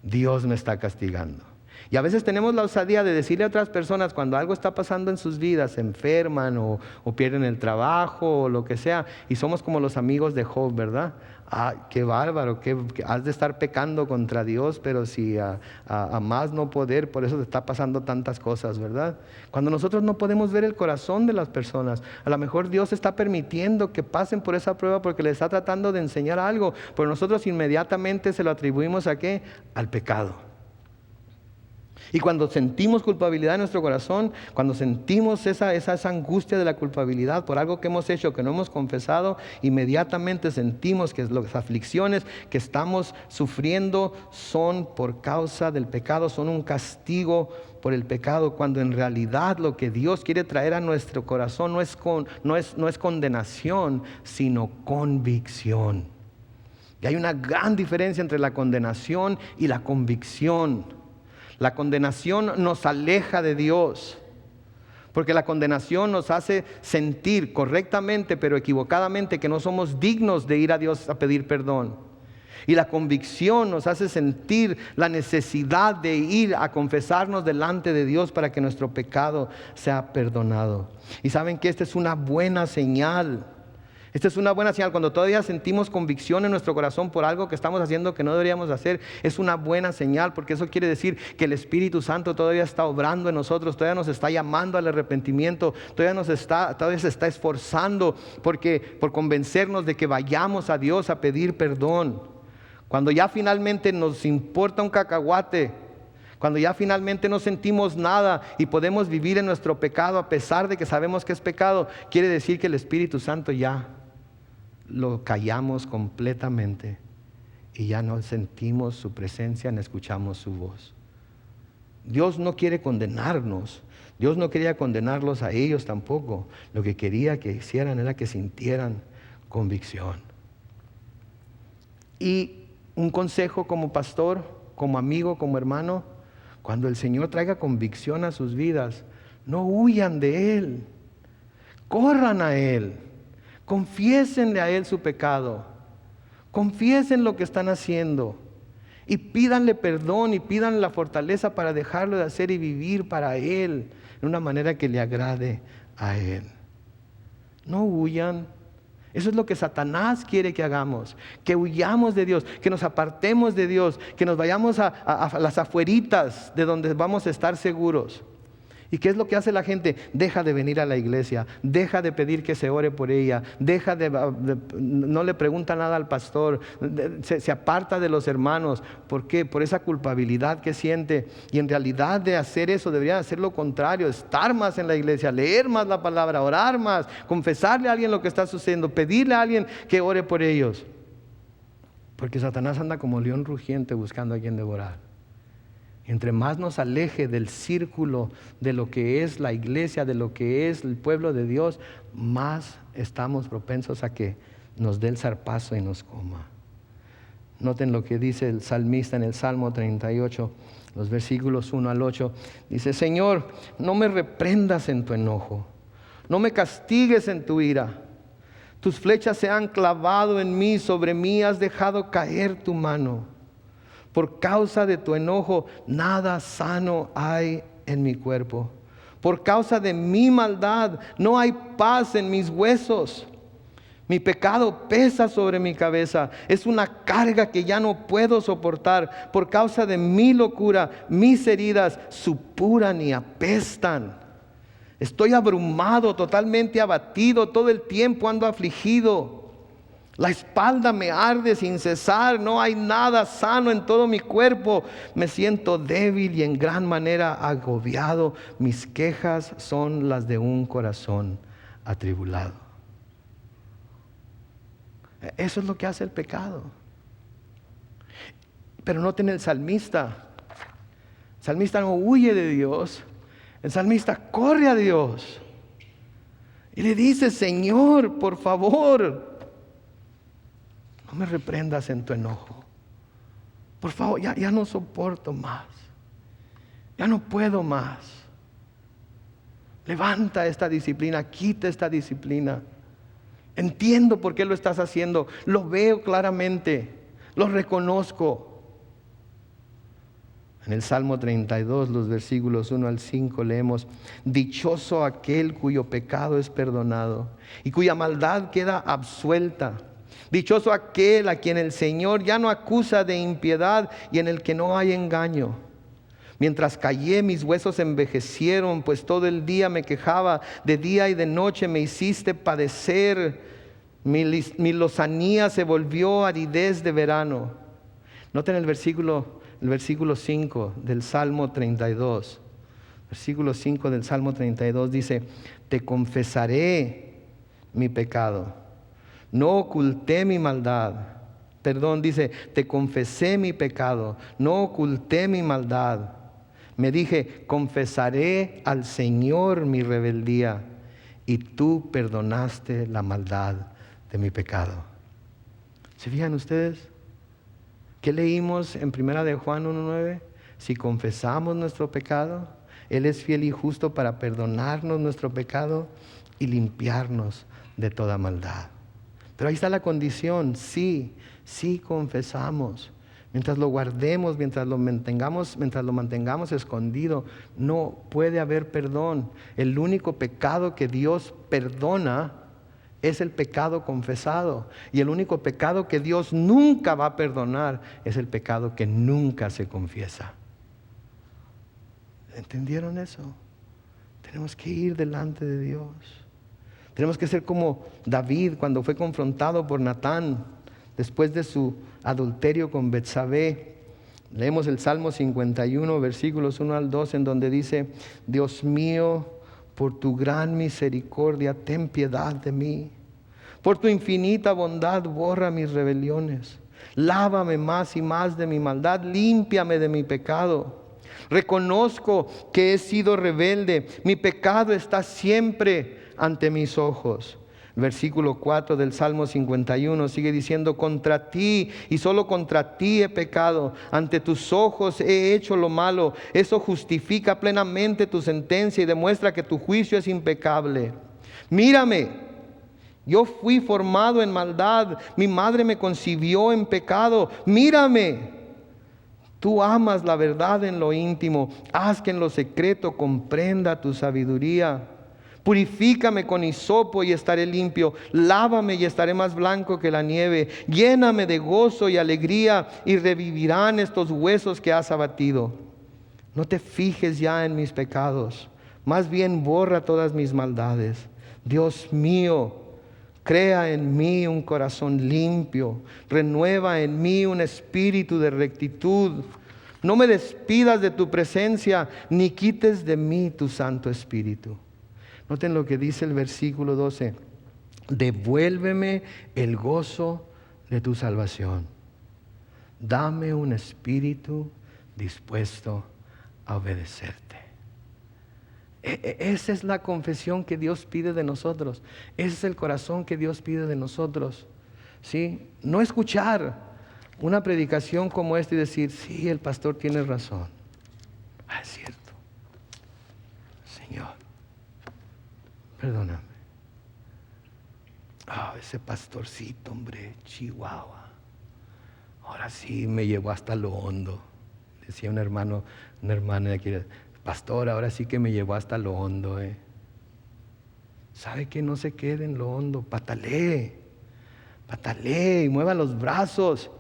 Dios me está castigando. Y a veces tenemos la osadía de decirle a otras personas cuando algo está pasando en sus vidas, se enferman o pierden el trabajo o lo que sea, y somos como los amigos de Job, ¿verdad? Qué bárbaro, que has de estar pecando contra Dios, pero si a más no poder, por eso te está pasando tantas cosas, ¿verdad? Cuando nosotros no podemos ver el corazón de las personas, a lo mejor Dios está permitiendo que pasen por esa prueba porque les está tratando de enseñar algo, pero nosotros inmediatamente se lo atribuimos ¿a qué? Al pecado. Y cuando sentimos culpabilidad en nuestro corazón, cuando sentimos esa angustia de la culpabilidad por algo que hemos hecho, que no hemos confesado, inmediatamente sentimos que las aflicciones que estamos sufriendo son por causa del pecado, son un castigo por el pecado, cuando en realidad lo que Dios quiere traer a nuestro corazón no es condenación, sino convicción. Y hay una gran diferencia entre la condenación y la convicción. La condenación nos aleja de Dios, porque la condenación nos hace sentir correctamente pero equivocadamente que no somos dignos de ir a Dios a pedir perdón. Y la convicción nos hace sentir la necesidad de ir a confesarnos delante de Dios para que nuestro pecado sea perdonado. Y saben que esta es una buena señal. Esta es una buena señal. Cuando todavía sentimos convicción en nuestro corazón por algo que estamos haciendo que no deberíamos hacer, es una buena señal, porque eso quiere decir que el Espíritu Santo todavía está obrando en nosotros, todavía nos está llamando al arrepentimiento, todavía se está esforzando por convencernos de que vayamos a Dios a pedir perdón. Cuando ya finalmente nos importa un cacahuate, cuando ya finalmente no sentimos nada y podemos vivir en nuestro pecado a pesar de que sabemos que es pecado, quiere decir que el Espíritu Santo ya lo callamos completamente y ya no sentimos su presencia ni escuchamos su voz. Dios no quiere condenarnos. Dios no quería condenarlos a ellos tampoco. Lo que quería que hicieran era que sintieran convicción. Y un consejo como pastor, como amigo, como hermano: cuando el Señor traiga convicción a sus vidas, no huyan de Él, corran a Él. Confiésenle a Él su pecado, confiesen lo que están haciendo y pídanle perdón y pídanle la fortaleza para dejarlo de hacer y vivir para Él de una manera que le agrade a Él. No huyan. Eso es lo que Satanás quiere que hagamos, que huyamos de Dios, que nos apartemos de Dios, que nos vayamos a las afueritas de donde vamos a estar seguros. ¿Y qué es lo que hace la gente? Deja de venir a la iglesia, deja de pedir que se ore por ella, no le pregunta nada al pastor, se aparta de los hermanos. ¿Por qué? Por esa culpabilidad que siente. Y en realidad de hacer eso debería hacer lo contrario: estar más en la iglesia, leer más la palabra, orar más, confesarle a alguien lo que está sucediendo, pedirle a alguien que ore por ellos. Porque Satanás anda como león rugiente buscando a quien devorar. Entre más nos aleje del círculo de lo que es la iglesia, de lo que es el pueblo de Dios, más estamos propensos a que nos dé el zarpazo y nos coma. Noten lo que dice el salmista en el Salmo 38. Los versículos 1 al 8. Dice: Señor, no me reprendas en tu enojo, no me castigues en tu ira. Tus flechas se han clavado en mí, sobre mí has dejado caer tu mano. Por causa de tu enojo, nada sano hay en mi cuerpo. Por causa de mi maldad, no hay paz en mis huesos. Mi pecado pesa sobre mi cabeza, es una carga que ya no puedo soportar. Por causa de mi locura, mis heridas supuran y apestan. Estoy abrumado, totalmente abatido, todo el tiempo ando afligido. La espalda me arde sin cesar, no hay nada sano en todo mi cuerpo. Me siento débil y en gran manera agobiado. Mis quejas son las de un corazón atribulado. Eso es lo que hace el pecado. Pero noten el salmista. El salmista no huye de Dios. El salmista corre a Dios. Y le dice: Señor, por favor, no me reprendas en tu enojo. Por favor, ya no soporto más. Ya no puedo más. Levanta esta disciplina, quita esta disciplina. Entiendo por qué lo estás haciendo. Lo veo claramente. Lo reconozco. En el Salmo 32, los versículos 1 al 5 leemos: Dichoso aquel cuyo pecado es perdonado y cuya maldad queda absuelta. Dichoso aquel a quien el Señor ya no acusa de impiedad y en el que no hay engaño. Mientras callé, mis huesos envejecieron, pues todo el día me quejaba. De día y de noche me hiciste padecer. Mi lozanía se volvió aridez de verano. Noten el versículo 5 del Salmo 32. Versículo 5 del Salmo 32 dice: Te confesaré mi pecado. No oculté mi maldad. Dice: Te confesé mi pecado. No oculté mi maldad. Me dije: confesaré al Señor mi rebeldía, y tú perdonaste la maldad de mi pecado. ¿Se fijan ustedes? ¿Qué leímos en 1 de Juan 1:9? Si confesamos nuestro pecado, Él es fiel y justo para perdonarnos nuestro pecado y limpiarnos de toda maldad. Pero ahí está la condición: sí confesamos. Mientras lo guardemos, mientras lo mantengamos escondido, no puede haber perdón. El único pecado que Dios perdona es el pecado confesado. Y el único pecado que Dios nunca va a perdonar es el pecado que nunca se confiesa. ¿Entendieron eso? Tenemos que ir delante de Dios. Tenemos que ser como David cuando fue confrontado por Natán después de su adulterio con Betsabé. Leemos el Salmo 51, versículos 1 al 2, en donde dice: Dios mío, por tu gran misericordia, ten piedad de mí. Por tu infinita bondad, borra mis rebeliones. Lávame más y más de mi maldad, límpiame de mi pecado. Reconozco que he sido rebelde, mi pecado está siempre ante mis ojos. Versículo 4 del Salmo 51 sigue diciendo: contra ti y solo contra ti he pecado, ante tus ojos he hecho lo malo. Eso justifica plenamente tu sentencia y demuestra que tu juicio es impecable. Mírame, yo fui formado en maldad, mi madre me concibió en pecado. Mírame, tú amas la verdad en lo íntimo, haz que en lo secreto comprenda tu sabiduría. Purifícame con hisopo y estaré limpio. Lávame y estaré más blanco que la nieve. Lléname de gozo y alegría y revivirán estos huesos que has abatido. No te fijes ya en mis pecados, más bien borra todas mis maldades. Dios mío, crea en mí un corazón limpio. Renueva en mí un espíritu de rectitud. No me despidas de tu presencia, ni quites de mí tu Santo Espíritu. Noten lo que dice el versículo 12. Devuélveme el gozo de tu salvación. Dame un espíritu dispuesto a obedecerte. Esa es la confesión que Dios pide de nosotros. Ese es el corazón que Dios pide de nosotros. ¿Sí? No escuchar una predicación como esta y decir: sí, el pastor tiene razón. Señor, perdóname. Ese pastorcito, hombre, Chihuahua, ahora sí me llevó hasta lo hondo. Decía un hermano, una hermana de aquí, pastor, ahora sí que me llevó hasta lo hondo. ¿Sabe que no se quede en lo hondo? Patalee y mueva los brazos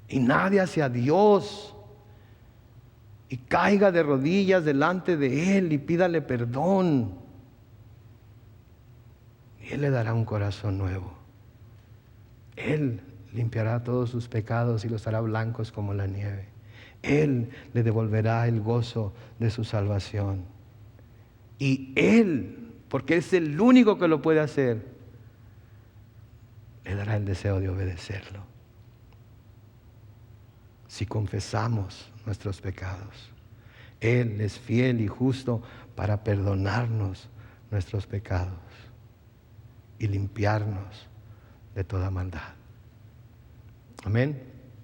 y nadie hacia Dios y caiga de rodillas delante de Él y pídale perdón. Y Él le dará un corazón nuevo. Él limpiará todos sus pecados y los hará blancos como la nieve. Él le devolverá el gozo de su salvación. Y Él, porque es el único que lo puede hacer, le dará el deseo de obedecerlo. Si confesamos nuestros pecados, Él es fiel y justo para perdonarnos nuestros pecados y limpiarnos de toda maldad. Amén.